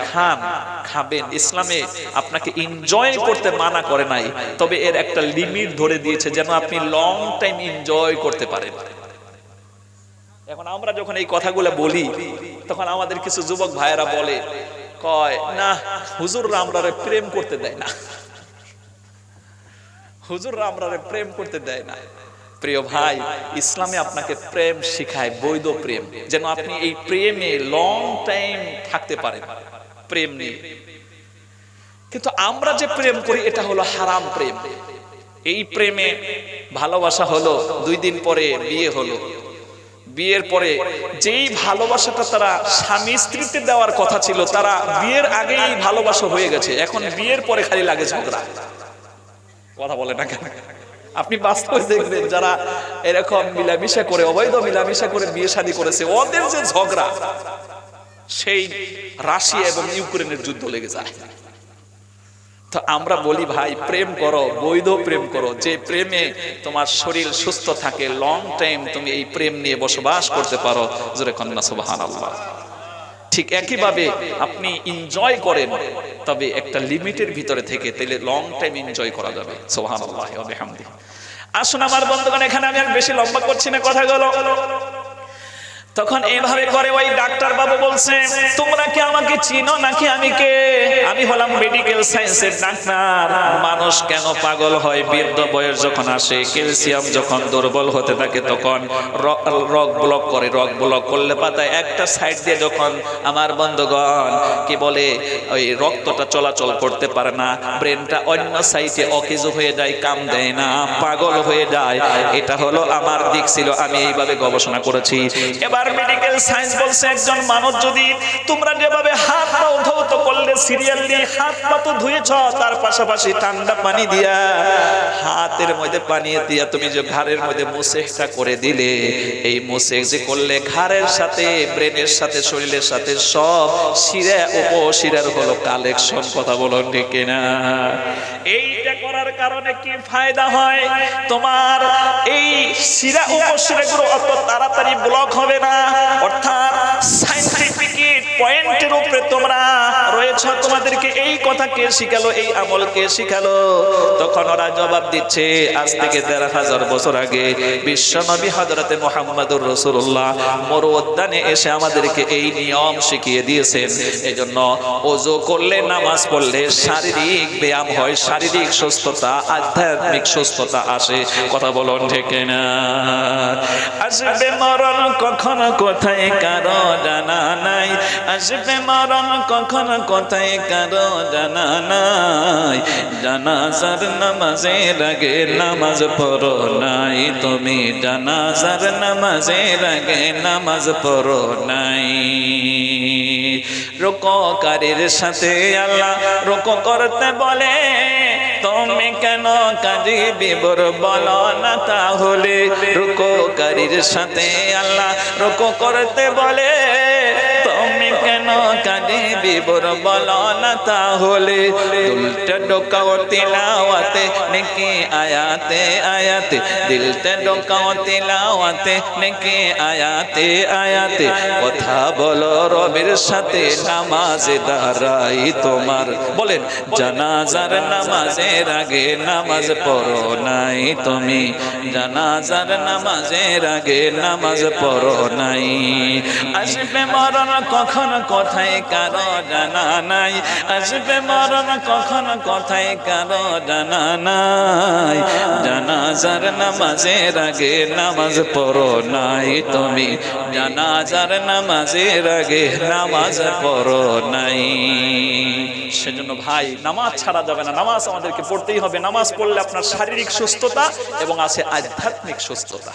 খাবেন, ইসলামে আপনাকে এনজয় করতে মানা করে নাই, তবে এর একটা লিমিট ধরে দিয়েছে যেন আপনি লং টাইম এনজয় করতে পারেন। এখন আমরা যখন এই কথাগুলো বলি তখন আমাদের কিছু যুবক ভাইয়েরা বলে, কয় না হুজুররা আমরারে প্রেম করতে দেয় না, হুজুররা আমরারে প্রেম করতে দেয় না। প্রিয় ভাই, ইসলামে আপনাকে প্রেম শিখায়, বৈধ প্রেম, যেন আপনি এই প্রেমে লং টাইম থাকতে পারেন প্রেম নিয়ে। কিন্তু আমরা যে প্রেম করি এটা হলো হারাম প্রেম। এই প্রেমে ভালোবাসা হলো, 2 দিন পরে বিয়ে হলো, বিয়ের পরে যেই ভালোবাসাটা তারা স্বামী স্ত্রীতে দেওয়ার কথা ছিল তারা বিয়ের আগেই ভালোবাসা হয়ে গেছে, এখন বিয়ের পরে খালি লাগে ঝগড়া। কথা বলে না কেন? আপনি বাস্তবে দেখবেন যারা এরকম মিলামিশা করে, অবৈধ মিলামিশা করে বিয়ে শাদী করেছে, ওদের যে ঝগড়া সেই রাশিয়া এবং ইউক্রেনের যুদ্ধ লেগে যায়। তো আমরা বলি ভাই প্রেম করো, বৈধ প্রেম করো, যে প্রেমে তোমার শরীর সুস্থ থাকে, লং টাইম তুমি এই প্রেম নিয়ে বসবাস করতে পারো। জোরে কন্যা সুবহানাল্লাহ। ঠিক একইভাবে আপনি এনজয় করেন, তবে একটা লিমিটের ভিতরে থেকে, তাহলে লং টাইম এনজয় করা যাবে। সুবহানাল্লাহ ওয়া বিহামদিহি। আসুন আমার বন্ধুগণ, এখানে আমি আর বেশি লম্বা করছি না কথাগুলো। তখন এইভাবে করে ওই ডাক্তার বাবু বলছে, তোমরা কি আমাকে চিনো নাকি আমি কে? আমি হলাম মেডিকেল সায়েন্সের ডাক্তার। মানুষ কেন পাগল হয়? বৃদ্ধ বয়স যখন আসে, ক্যালসিয়াম যখন দুর্বল হতে থাকে তখন রগ ব্লক করে। রগ ব্লক করলে পাতায় একটা সাইড দিয়ে যখন আমার বন্ধুগণ কি বলে ওই রক্তটা চলাচল করতে পারে না, ব্রেনটা অন্য সাইডে অকেজো হয়ে যায়, কাম দেয় না, পাগল হয়ে যায়। এটা হলো আমার দিক ছিল, আমি এইভাবে গবেষণা করেছি। এবার মেডিকেল সায়েন্স বলছে একজন মানুষ যদি তোমরা যেভাবে হাত পা ধৌত করলে সিরিয়ালি হাত পা তো ধুয়েছ, তার পাশাপাশি ঠান্ডা পানি দিয়া হাতের মধ্যে পানি দিয়া তুমি যে ঘাড়ের মধ্যে মুসেকটা করে দিলে, এই মুসেক যে করলে ঘাড়ের সাথে, ব্রেনের সাথে, শরীরের সাথে সব শিরা উপশিরার হলো কালেকশন। কথা বলুন ঠিক কিনা? এইটা করার কারণে কি ফায়দা হয়? তোমার এই শিরা উপশিরাগুলো অত তাড়াতাড়ি ব্লক হবে না, অর্থাৎ সায়েন্টিফিক পয়েন্টের উপরে তোমরা রয়েছে। তোমাদেরকে এই কথা কে শিখালো? এই আমল কে শিখালো? তখন ওরা জবাব দিচ্ছে, আজ থেকে ১৩,০০০ বছর আগে বিশ্বনবী হযরতে মুহাম্মদুর রাসূলুল্লাহ মরু উদ্যানে এসে আমাদেরকে এই নিয়ম শিখিয়ে দিয়েছেন। এজন্য ওযু করলে, নামাজ পড়লে শারীরিক ব্যায়াম হয়, শারীরিক সুস্থতা, আধ্যাত্মিক সুস্থতা আসে। কথা বলুন ঠিক না? আসবে মরণ কখন কোথায় কারো জানা নাই, আসবে মরণ কখন কোথায় কারো জানা নাই। জানাজার নামাজের আগে নামাজ পড়ো নাই, তুমি জানাজার নামাজের আগে নামাজ পড়ো নাই। রুকুকারীর সাথে আল্লাহ রুকু করতে বলে, তুমি কেন কাজী বিবর বলো না? তাহলে রুকুকারীর সাথে আল্লাহ রুকু করতে বলে, তুমি কেন কাঁদিবি বড় বলো না তাহলে দুলতে ঢোকাও তিলাওয়াতে নেকি আয়াতে আয়াতে দিলতে ঢোকাও তিলাওয়াতে নেকি আয়াতে আয়াতে কথা বলো রবের সাথে নামাজে দাঁড়াই তোমার বলেন জানাজার নামাজের আগে নামাজ পড়ো নাই তুমি জানাজার নামাজের আগে নামাজ পড়ো নাই আসবে মরণ কখন কোথায় কারো জানা নাই আসবে মরণ কখন কোথায় কারো জানা নাই জানাজার নামাজের আগে নামাজ পড়ো নাই তুমি জানাজার নামাজের আগে নামাজ পড়ো নাই সেজন্য ভাই নামাজ ছাড়া যাবে না নামাজ আমাদেরকে পড়তেই হবে নামাজ পড়লে আপনার শারীরিক সুস্থতা এবং আছে আধ্যাত্মিক সুস্থতা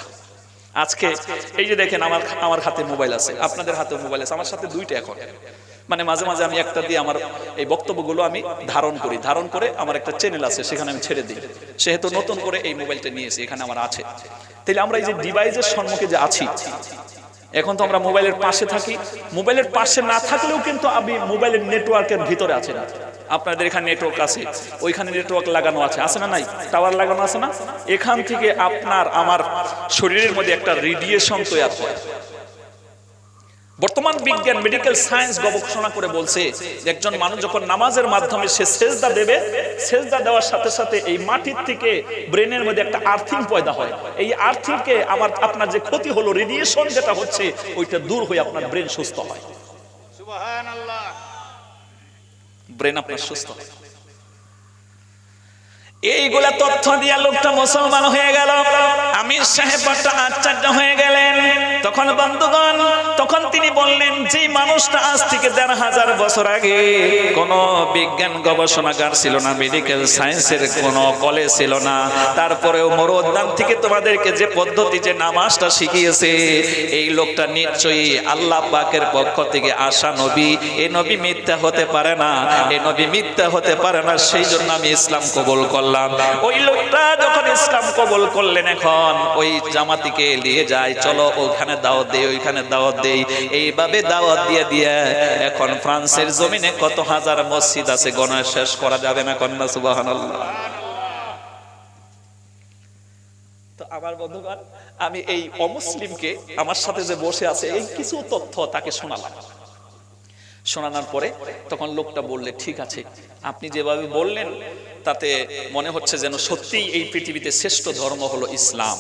আজকে এই যে দেখেন আমার হাতে মোবাইল আছে আপনাদের হাতে মোবাইল আছে আমার সাথে দুইটা এখন মানে মাঝে মাঝে আমি একটা দিয়ে আমার এই বক্তব্যগুলো আমি ধারণ করে আমার একটা চ্যানেল আছে সেখানে আমি ছেড়ে দিই সেহেতু নতুন করে এই মোবাইলটা নিয়েছি এখানে আমার আছে তাহলে আমরা এই যে ডিভাইসের সম্মুখে যে আছি এখন তো আমরা মোবাইলের পাশে থাকি মোবাইলের পাশে না থাকলেও কিন্তু আমি মোবাইলের নেটওয়ার্কের ভিতরে আছে না আপনাদের এখানে নেটওয়ার্ক আছে ওইখানে নেটওয়ার্ক লাগানো আছে না নাই টাওয়ার লাগানো আছে না এখান থেকে আপনার আমার শরীরের মধ্যে একটা রেডিয়েশন তৈরি হয় বর্তমান বিজ্ঞান মেডিকেল সায়েন্স গবেষণা করে বলছে একজন মানুষ যখন নামাজের মাধ্যমে সে সেজদা দেবে সেজদা দেওয়ার সাথে সাথে এই মাটির থেকে ব্রেনের মধ্যে একটা আর্থিং পয়দা হয় এই আর্থিংকে আপনার যে ক্ষতি হলো রেডিয়েশন যেটা হচ্ছে ওইটা দূর হয়ে আপনার ব্রেন সুস্থ হয় সুবহানাল্লাহ ব্রেন আপনার সুস্থ হয় এইগুলা তথ্য দিয়া লোকটা মুসলমান হয়ে গেল আমির সাহেব বড় আশ্চর্য হয়ে গেলেন তখন বন্ধুগণ তখন তিনি বললেন যে মানুষটা আজ থেকে ১৫০০ বছর আগে কোন বিজ্ঞান গবেষণাগার ছিল না মেডিকেল সায়েন্সের কোন কলেজ ছিল না তারপরেও মরুদ্যান থেকে তোমাদেরকে যে পদ্ধতি যে নামাজটা শিখিয়েছে এই লোকটা নিশ্চয়ই আল্লাহ পাকের পক্ষ থেকে আসা নবী এই নবী মিথ্যা হতে পারে না এই নবী মিথ্যা হতে পারে না সেই জন্য আমি ইসলাম কবুল করলাম ওই লোকটা যখন ইসলাম কবুল করলেন এখন ওই জামাতিকে নিয়ে যায় চলো ওখানে দাওয়াত দেই ওইখানে দাওয়াত দেই এইভাবে দাওয়াত দিয়ে এখন ফ্রান্সের জমিনে কত হাজার মসজিদ আছে গণনা শেষ করা যাবে না কন্যা সুবহানাল্লাহ তো আমার বন্ধুগণ আমি এই অমুসলিমকে আমার সাথে যে বসে আছে এই কিছু তথ্য তাকে শোনালাম শোনানোর পরে তখন লোকটা বললে ঠিক আছে আপনি যেভাবে বললেন তাতে মনে হচ্ছে যেন সত্যিই এই পৃথিবীতে শ্রেষ্ঠ ধর্ম হলো ইসলাম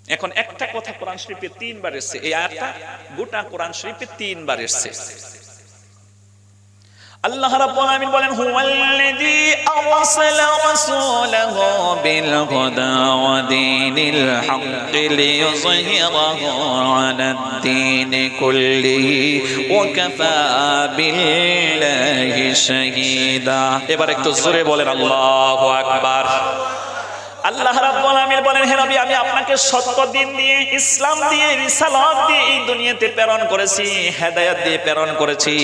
এখন একটা কথা কোরআন শরীফে ৩ বার এসেছে এই আয়াতটা গোটা কোরআন শরীফে ৩ বার এসেছে আল্লাহ রাব্বুল আলামিন বলেন হুয়াল্লাযী আরসালা রাসূলাহু বিল হুদা ওয়া দীনিল হাক্কি লিইয়ুযহিরাহু আলাদ-দীনি কুল্লিহি ওয়া কাফা বিল্লাহি শাহীদা এবার একটু জোরে বলেন আল্লাহু আকবার আল্লাহ রাব্বুল আলামিন বলেন হে নবী আমি আপনাকে সত্য দিন দিয়ে ইসলাম দিয়ে রিসালাত দিয়ে এই দুনিয়াতে প্রেরণ করেছি হেদায়েত দিয়ে প্রেরণ করেছি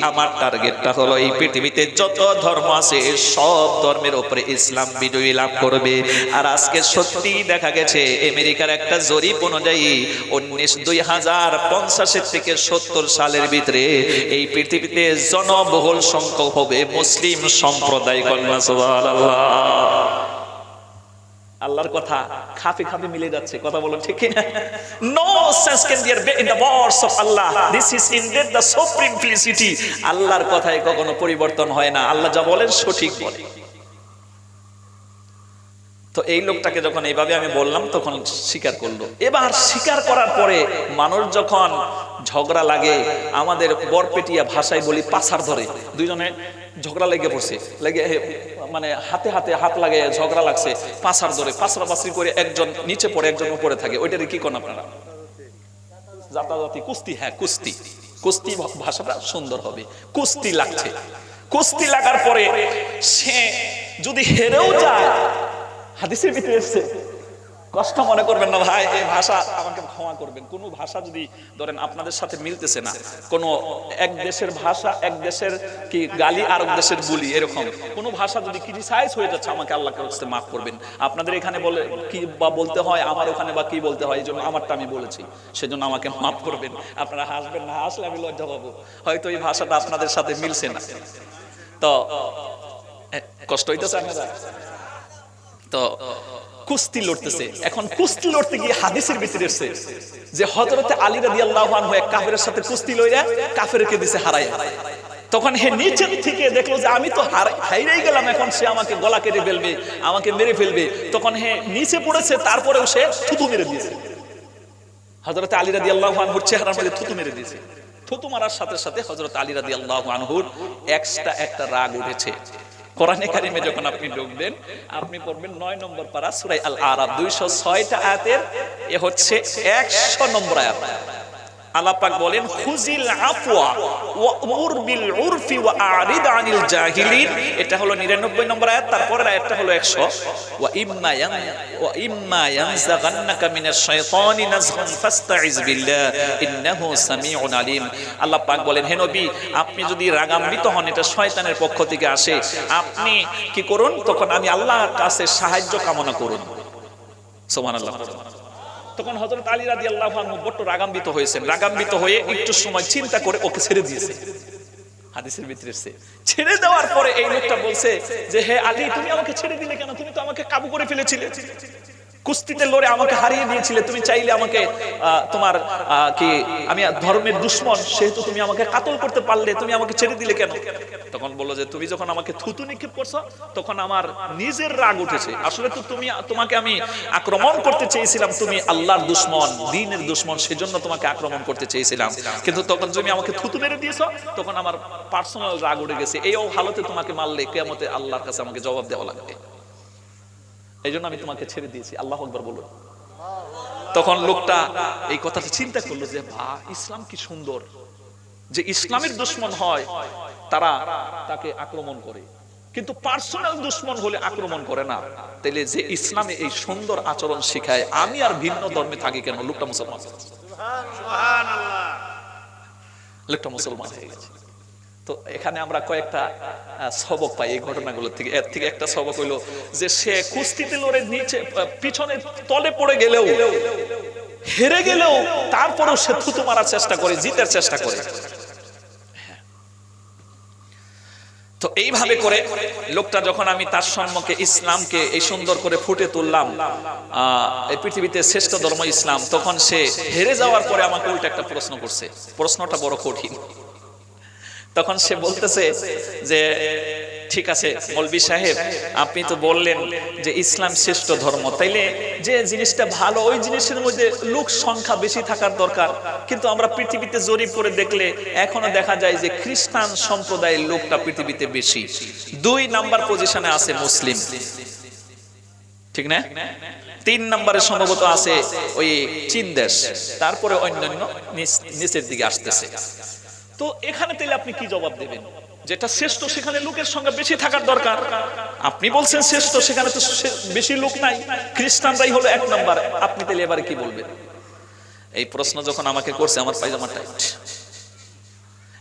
আমার টার্গেটটা হলো এই পৃথিবীতে যত ধর্ম আছে সব ধর্মের উপরে ইসলাম বিজয় লাভ করবে আর আজকে সত্যি দেখা গেছে আমেরিকার একটা জরিপ অনুযায়ী 2050 থেকে 70 সালের ভিতরে এই পৃথিবীতে জনবহুল সংখ্যক হবে মুসলিম সম্প্রদায় কন্যা সুবহানাল্লাহ আল্লাহর কথা খাফি মিলে যাচ্ছে কথা বলো ঠিক কিনা no sense can there in the words of Allah this is indeed the supreme felicity আল্লাহর কথায় কখনো পরিবর্তন হয় না আল্লাহ যা বলেন সঠিক বলেন তো এই লোকটাকে যখন এইভাবে আমি বললাম তখন স্বীকার করলো এবার স্বীকার করার পরে মানুষ যখন ঝগড়া লাগে আমাদের বরপেটিয়া ভাষায় বলি পাছার ধরে দুইজনে ঝগড়া লেগে পড়ছে লেগে মানে হাতে হাত লাগে ঝগড়া লাগছে পাছার ধরে পাছাপাছি করে একজন নিচে পড়ে একজন উপরে থাকে ওইটারে কি কোন আপনারা জাতাজাতি কুস্তি হ্যাঁ কুস্তি ভাষাটা সুন্দর হবে কুস্তি লাগছে কুস্তি লাগার পরে সে যদি হেরেও যায় হাদিসের ভিতরে এসেছে কষ্ট মনে করবেন না ভাই, এই ভাষা আমাকে ক্ষমা করবেন। কোনো ভাষা যদি ধরেন আপনাদের সাথে মিলতেছে না, কোনো এক দেশের ভাষা এক দেশের কি গালি আর এক দেশের বুলি, এরকম কোনো ভাষা যদি ক্রিটিসাইজ হয়ে যাচ্ছে আমাকে আল্লাহর কাছে মাফ করবেন। আপনাদের এখানে বলে কি বা বলতে হয়, আমার ওখানে বা কি বলতে হয়, এই জন্য আমারটা আমি বলেছি, সেজন্য আমাকে মাফ করবেন। আপনারা হাসবেন না, হাসলে আমি লজ্জা পাবো, হয়তো এই ভাষাটা আপনাদের সাথে মিলছে না, তো কষ্ট হইতেছে আপনারা। তো কুস্তি লড়তেছে, এখন কুস্তি লড়তে গিয়ে হাদিসের ভিতরে এসেছে যে হযরতে আলী রাদিয়াল্লাহু আনহু এক কাফেরের সাথে কুস্তি লইরা কাফেরকে দিছে হারায়া। তখন হে নিচে থেকে দেখলো যে আমি তো হাইরাই গেলাম, এখন সে আমাকে গলা কেটে ফেলবে, আমাকে মেরে ফেলবে। তখন হে নিচে পড়েছে, তারপরেও সে থুতু মেরে দিয়েছে। হযরতে আলী রাদিয়াল্লাহু আনহুর চেহারার মধ্যে থুতু মেরে দিয়েছে। থুতু মারার সাথে সাথে হযরতে আলী রাদিয়াল্লাহু আনহুর একটা রাগ উঠেছে। কোরআনে কারিমে যখন আপনি ঢুকবেন, আপনি পড়বেন 9 নম্বর পারা সূরা আল আরাফ 206টা আয়াতের এ হচ্ছে 100 নম্বর আয়াত। আল্লাহ পাক বলেন খুজিল আফওয়া ওয়া'মুর বিল উরফি ওয়া আ'রিদ আনিল জাহিলিন, এটা হলো 99 নম্বর আয়াত। তারপরের আয়াতটা হলো 100, ওয়া ইম্মা ইয়ানজাগান্নাকা মিনাশ শাইতানি নাজগুন ফাস্তাইজ বিল্লাহ ইন্নাহু সামিউন আলিম। আল্লাহ পাক বলেন হে নবী, আপনি যদি রাগান্বিত হন, এটা শয়তানের পক্ষ থেকে আসে, আপনি কি করুন, তখন আমি আল্লাহর কাছে সাহায্য কামনা করুন। সুবহানাল্লাহ। তখন হযরত আলী রাদিয়াল্লাহু আনহু বড় রাগান্বিত হয়েছেন, রাগান্বিত হয়ে একটু সময় চিন্তা করে ওকে ছেড়ে দিয়েছে। হাদিসের ভিতরে এসেছে, ছেড়ে দেওয়ার পরে এই লোকটা বলছে যে হে আলী, তুমি আমাকে ছেড়ে দিলে কেন? তুমি তো আমাকে কাবু করে ফেলেছিলে, কুস্তিতে লড়ে আমাকে হারিয়ে দিয়েছিলে, তুমি চাইলে আমাকে তোমার কি আমি ধর্মের দুশমন, সেহেতু তুমি আমাকে কাতল করতে পারলে, তুমি আমাকে ছেড়ে দিলে কেন? তখন বললো যে তুমি যখন আমাকে থুতু নিক্ষেপ করছো, তখন আমার নিজের রাগ উঠেছে। আসলে তো তোমাকে আমি আক্রমণ করতে চেয়েছিলাম, তুমি আল্লাহর দুশমন, দ্বীনের দুশমন, সেজন্য তোমাকে আক্রমণ করতে চেয়েছিলাম, কিন্তু তখন তুমি আমাকে থুতু মেরে দিয়েছো, তখন আমার পার্সোনাল রাগ উঠে গেছে। এই হালতে তোমাকে মারলে কিয়ামতে আল্লাহর কাছে আমাকে জবাব দেওয়া লাগবে, এই জন্য আমি তোমাকে ছেড়ে দিয়েছি। আল্লাহু আকবার বলুন। তখন লোকটা এই কথাটা চিন্তা করলো যে ইসলাম কি সুন্দর, যে ইসলামের দুশমন হয় তারা তাকে আক্রমণ করে, কিন্তু পার্সোনাল দুশমন হলে আক্রমণ করে না। তাইলে যে ইসলামে এই সুন্দর আচরণ শিখায়, আমি আর ভিন্ন ধর্মে থাকি কেন? লোকটা মুসলমান, সুবহানাল্লাহ, লোকটা মুসলমান হয়ে গেছে। তো এখানে আমরা কয়েকটা সবক পাই এই ঘটনাগুলো থেকে। এর থেকে একটা সবক হইলো যে সে কুস্তিতে লড়ে নিচে পিছনে তলে পড়ে গেলেও, হেরে গেলেও, তারপরেও সে থুতু মারার চেষ্টা করে, জিতার চেষ্টা করে। তো এইভাবে করে লোকটা, যখন আমি তার সম্মুখে ইসলামকে এই সুন্দর করে ফুটে তুললাম, এই পৃথিবীতে শ্রেষ্ঠ ধর্ম ইসলাম, তখন সে হেরে যাওয়ার পরে আমাকে উল্টা একটা প্রশ্ন করছে। প্রশ্নটা বড় কঠিন। তখন সে বলতেছে যে ঠিক আছে মৌলভী সাহেব, আপনি তো বললেন যে ইসলাম শ্রেষ্ঠ ধর্ম, তাইলে যে জিনিসটা ভালো ওই জিনিসের মধ্যে লোক সংখ্যা বেশি থাকার দরকার, কিন্তু আমরা পৃথিবীতে জরিপ করে দেখলে এখনো দেখা যায় যে খ্রিস্টান সম্প্রদায়ের লোকটা পৃথিবীতে বেশি। 2 নাম্বার পজিশনে আছে মুসলিম, ঠিক না? 3 নম্বরে সম্ভবত আছে ওই চীন দেশ, তারপরে অন্যান্য নিচের দিকে আসতেছে। তো এখানে তাহলে আপনি কি জবাব দেবেন? যেটা শ্রেষ্ঠ সেখানে লোকের সংখ্যা বেশি থাকার দরকার, আপনি বলছেন শ্রেষ্ঠ, সেখানে তো বেশি লোক নাই, খ্রিস্টানরাই হলো 1 নাম্বার, আপনি তাহলে এবারে কি বলবেন? এই প্রশ্ন যখন আমাকে করছে, আমার পায়জামা টাইট।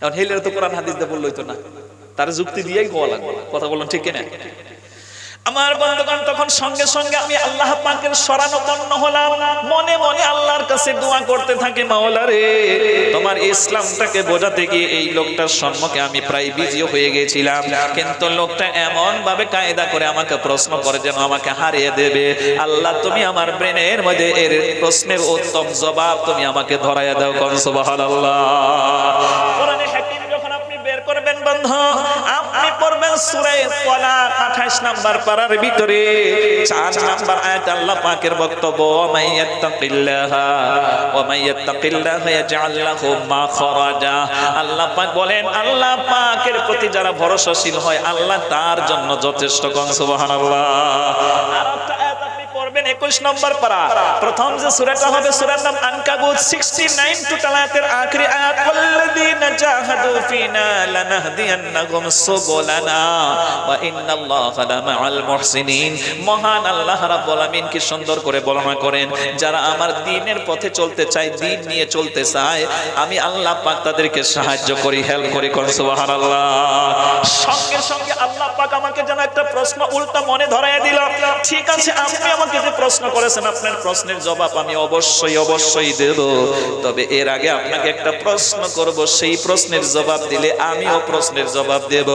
এখন হেলের তো কোরআন হাদিস দিয়ে বললই তো না, তার যুক্তি দিয়েই হওয়া লাগবে। কথা বলুন ঠিক কিনা? আমার বন্ধুগণ, তখন সঙ্গে সঙ্গে আমি আল্লাহ পাকের শরণাপন্ন হলাম, মনে মনে আল্লাহর কাছে দোয়া করতে থাকি, মাওলা রে, তোমার ইসলামটাকে বোঝাতে গিয়ে এই লোকটার সম্মুখে আমি প্রায় বিজিও হয়ে গিয়েছিলাম, কিন্তু লোকটা এমন ভাবে কায়দা করে আমাকে প্রশ্ন করে যেন আমাকে হারিয়ে দেবে। আল্লাহ, তুমি আমার ব্রেনের মধ্যে এর প্রশ্নের উত্তম জবাব তুমি আমাকে ধরাইয়া দাও। কোন সুবহানাল্লাহ। কোরআনে হাকিম যখন আপনি বের করবেন বন্ধু, আপনি পড়বেন সূরা তালাক 28 নাম্বার পারার ভিতরে 4 নাম্বার আয়াত। আল্লাহ পাকের বক্তব্য, মাইয়াত্তাকিল্লাহা ওয়া মাইয়াত্তাকিল্লাহা ইয়াজআল লাহু মাখরাজা। আল্লাহ পাক বলেন, আল্লাহ পাকের প্রতি যারা ভরসাশীল হয়, আল্লাহ তার জন্য যথেষ্ট। কোন সুবহানাল্লাহ। আর একটা আয়াত আপনি পড়বেন 21 নম্বর পারা, প্রথম যে সূরাটা হবে সূরার নাম আনকাবুত, 69 টোটাল আয়াতের আখরি আয়াত, ওয়াল্লাযীনা জাহাদু ফিনা লানাহদিয়ান্নাহুম সুবুলানা ওয়া ইন্নাল্লাহা লামাআল মুহসিনিন। মহান আল্লাহ রাব্বুল আমিন কি সুন্দর করে বর্ণনা করেন, যারা আমার দ্বীনের পথে চলতে চায়, দ্বীন নিয়ে চলতে চায়, আমি আল্লাহ পাক তাদেরকে সাহায্য করি, হেল্প করি। সুবহানাল্লাহ। সঙ্গে সঙ্গে আল্লাহ পাক আমাকে যেন একটা প্রশ্ন উল্টা মনে ধরায় দিল। ঠিক আছে, আপনি আমাকে যে প্রশ্ন করেছেন, আপনার প্রশ্নের জবাব আমি অবশ্যই দেব, তবে এর আগে আপনাকে একটা প্রশ্ন করব, সেই প্রশ্নের জবাব দিলে আমিও প্রশ্নের জবাব দেব।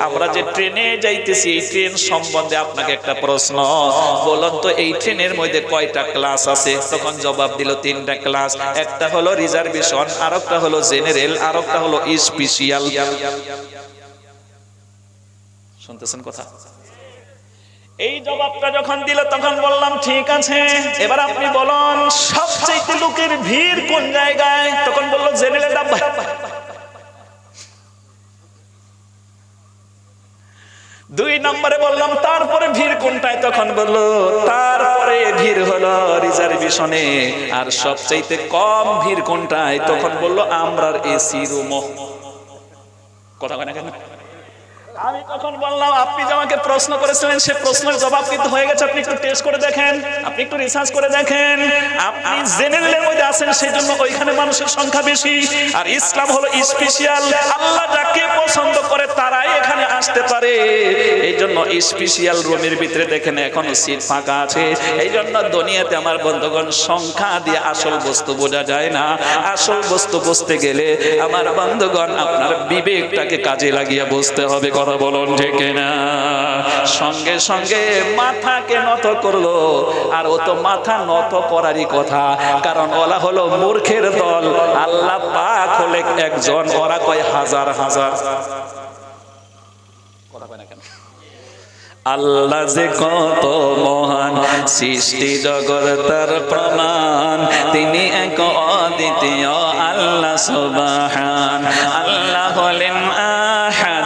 আমরা যে ট্রেনে যাইতেছি, এই ট্রেন সম্বন্ধে আপনাকে একটা প্রশ্ন, বলুন তো এই ট্রেনের মধ্যে কয়টা ক্লাস আছে? তখন জবাব দিল 3টা ক্লাস, একটা হলো রিজার্ভেশন, আরেকটা হলো জেনারেল, আরেকটা হলো স্পেশাল। শুনতেছেন কথা? এই জবাবটা যখন দিল তখন বললাম ঠিক আছে, এবার আপনি বলুন সবচেয়ে লোকের ভিড় কোন জায়গায়? তখন বলল জেনারেল ডাব্বা। 2 নম্বরে বললাম তারপরে ভিড় কোনটায়? তখন বলল তারপরে ভিড় হলো রিজার্ভেশনে। আর সবচেয়ে কম ভিড় কোনটায়? তখন বলল আমরার এসি রুম। কথা কয় না কেন? আমি তখন বললাম আপনি যে আমাকে প্রশ্ন করেছিলেন সে প্রশ্নের জবাব কিন্তু হয়ে গেছে, আপনি একটু টেস্ট করে দেখেন, আপনি একটু রিসার্চ করে দেখেন। আপনি জেনারেলের মধ্যে আছেন, সেজন্য ওইখানে মানুষের সংখ্যা বেশি, আর ইসলাম হলো স্পেশাল। আল্লাহ যাকে পছন্দ করে তারাই এখানে আসতে পারে। এই জন্য স্পেশাল রুমের ভিতরে দেখেন এখনো সিট ফাঁকা আছে। এই জন্য দুনিয়াতে আমার বন্ধুগণ সংখ্যা দিয়ে আসল বস্তু বোঝা যায় না। আসল বস্তু বুঝতে গেলে আমার বন্ধুগণ আপনার বিবেকটাকে কাজে লাগিয়ে বুঝতে হবে। কথা বলুন ঠিক না? সঙ্গে সঙ্গে মাথাকে নত করলো, আর ও তো মাথা নত করারই কথা, কারণ ওরা হলো মূর্খের দল, আল্লাহ পাক হলে একজন, ওরা কয় হাজার হাজার। কথা কয় না কেন? আল্লাহ যে কত মহান, সৃষ্টি জগৎ তার প্রমাণ, তিনি এক অদ্বিতীয় আল্লাহ সুবহান। আল্লাহ হলেন আহাদ,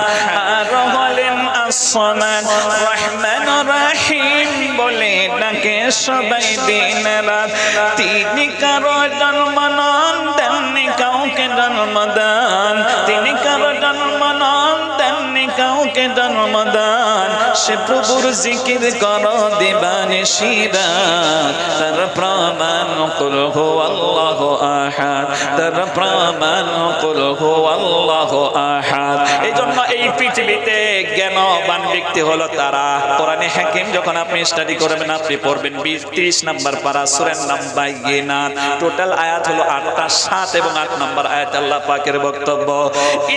আর হলেন আসসামাদ, রহমানুর রহিম বলে ডাকে সবাই দিন রাত। তিনি কারো জন্ম নন, তেমনি কাউকে জন্মদান, তিনি কারো জন্ম নন, তেমনি কাউকে জন্মদান। সে প্রভুর জিকির করো দিবানিশি রাত, তার প্রমাণ কুল হুয়াল্লাহু আহাদ, তার প্রমাণ কুল হুয়াল্লাহু আহাদ। এই জন্য এই পৃথিবীতে জ্ঞানবান ব্যক্তি হলো তারা। কোরআনে হাকিম যখন আপনি স্টাডি করবেন, আপনি পড়বেন 30 নম্বর পারা, সূরার নাম বাইয়িনাত, টোটাল আয়াত হলো 8টা, 7 এবং 8 নম্বর আয়াত আল্লাহ পাকের বক্তব্য,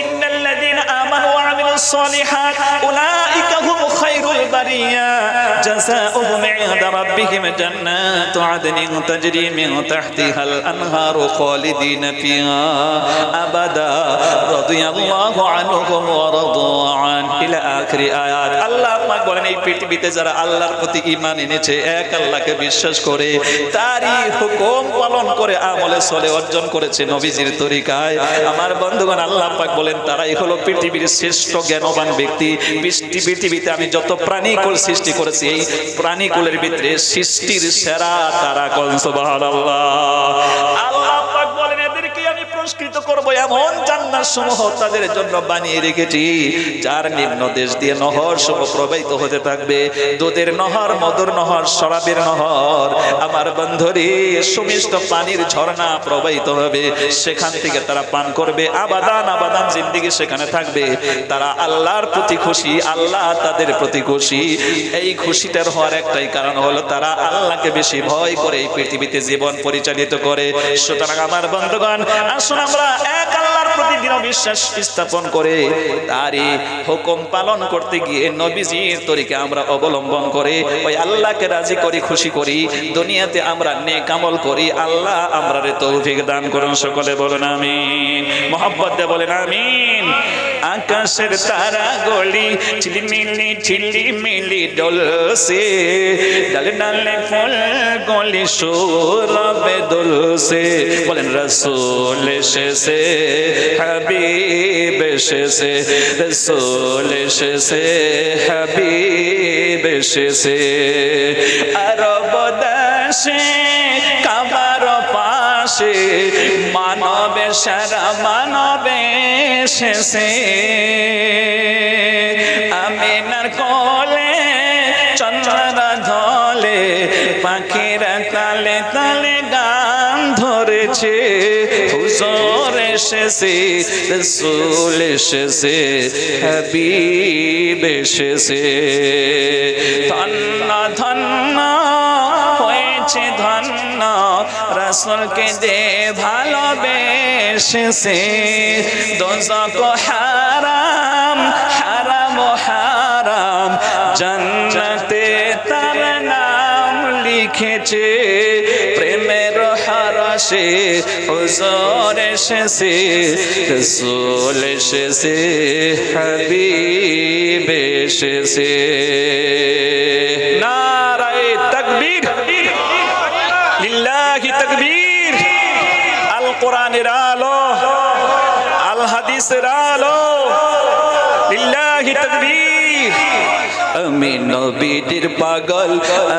ইন্নাল্লাযীনা আমানু ওয়া আমিলুস সলিহাত উলাইকা হুম খায়রুল বারিয়া জাযাউহুম ইনদা রাব্বিহিম জান্নাতু আদনিন তাজরি মিন তাহতিহাল আনহারু খালিদিনা ফিহা আবাদা রাদিয়াল্লাহু আনহুম ওয়া রাদু আন ইলা আখিরি আয়াত। আল্লাহ পাক বলেন এই পৃথিবীতে যারা আল্লাহর প্রতি ঈমান এনেছে, এক আল্লাহকে বিশ্বাস করে, তারই হুকুম পালন করে আমলে সলে অর্জন করেছে নবীজির তরিকায়, আমার বন্ধুগণ আল্লাহ পাক বলেন তারাই হলো পৃথিবীর শ্রেষ্ঠ জ্ঞানবান ব্যক্তি। পৃথিবীতে আমি যত প্রাণীকুল সৃষ্টি করেছি, এই প্রাণীকুলের ভিতরে সৃষ্টির সেরা তারা। কোন সুবহানাল্লাহ। আল্লাহ পাক বলেন এদেরকে আমি পুরস্কৃত করব, এমন জান্নাত সমূহ তাদের জন্য বানিয়ে রেখেছি যার নিম্ন দেশ দিয়ে নহর সমূহ প্রবাহিত হতে থাকবে, দুধের নহর, মধুর নহর, শরাবের নহর। আমার বন্ধুরে সুমিষ্ট পানির ঝর্ণা প্রবাহিত হবে, সেখান থেকে তারা পান করবে, আবাদান আবাদান জিন্দেগি সেখানে থাকবে। তারা আল্লাহর প্রতি খুশি, আল্লাহ তাদের প্রতি খুশি। এই খুশিটার হওয়ার একটাই কারণ হলো তারা আল্লাহকে বেশি ভয় করে এই পৃথিবীতে জীবন পরিচালিত করে। সুতরাং আমার বন্ধুগণ আসুন আমরা এক আল্লাহর প্রতি দৃঢ় বিশ্বাস স্থাপন করে তারই হুকুম পালন করতে গিয়ে নবীজির তরিকা আমরা অবলম্বন করে ওই আল্লাহকে রাজি করি, খুশি করি, দুনিয়াতে আমরা নেক আমল করি। আল্লাহ আমরারে তৌফিক দান করুন। সকলে বলেন আমিন। মোহাব্বত দিয়ে বলেন আমিন। আকাশের তারা গলি ঝিলিমিলি ডলছে, ডালে ডালে ফুল গলি সৌরভে দোলছে। বলেন রাসূল এসেছে, হাবিব এসেছে, রাসূল এসেছে, হাবিব এসেছে। আরব মানবে সারা মানবে শেষে আমিনার কোলে চন্দ্রা ধলে পাখিরা তালে তালে গান ধরেছে হুজুর এসেছে রাসূল এসেছে হাবিব এসেছে ধন্য ধন্য হয়েছে ধন্য রাসূলকে যে ভালোবেসেছে দোজখ হারাম হারাম হারাম জান্নাতে তার নাম লিখেছে প্রেমের হারসে হুজুর এসেছে রাসূল এসেছে হাবিব এসেছে নারায়ে তাকবীর লিল্লাহি তাকবীর আল কোরআনের আলো আল হাদিসের আলো লিল্লাহি তাকবীর আমি নবীর পাগল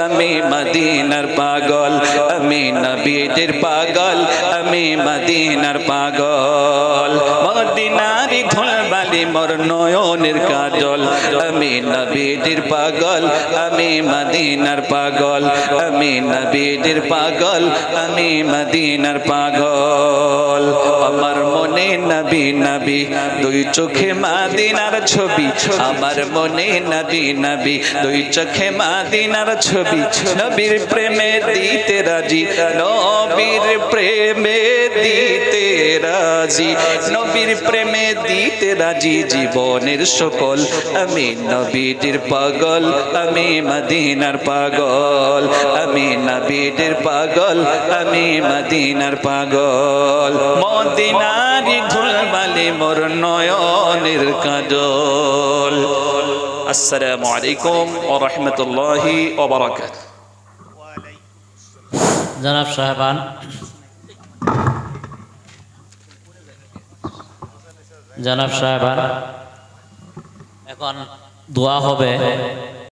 আমি মদিনার পাগল আমি নবীর পাগল আমি মদিনার পাগল মদিনারি ধুলবালি মোর নয়নের কাজল আমি নবীর পাগল আমি মদিনার পাগল আমি নবীর পাগল আমি মদিনার পাগল আমার মনে নবী নবী দুই চোখে মদিনার ছবি আমার মনে নবী নবী দুই চোখে মদিনার ছবি নবীর প্রেমে দিতে রাজি নবীর প্রেমে দিতে রাজি নবীর প্রেমে দিতে রাজি জীবনের সকল আমি নবীর পাগল আমি মদিনার পাগল আমি নবীর পাগল আমি মদিনার পাগল মদিনারি ধুলবালি মোর নয়নের কাজল আসসালামু আলাইকুম ওয়া রাহমাতুল্লাহি ওয়া বারাকাতুহু জনাব সাহেবান এখন দোয়া হবে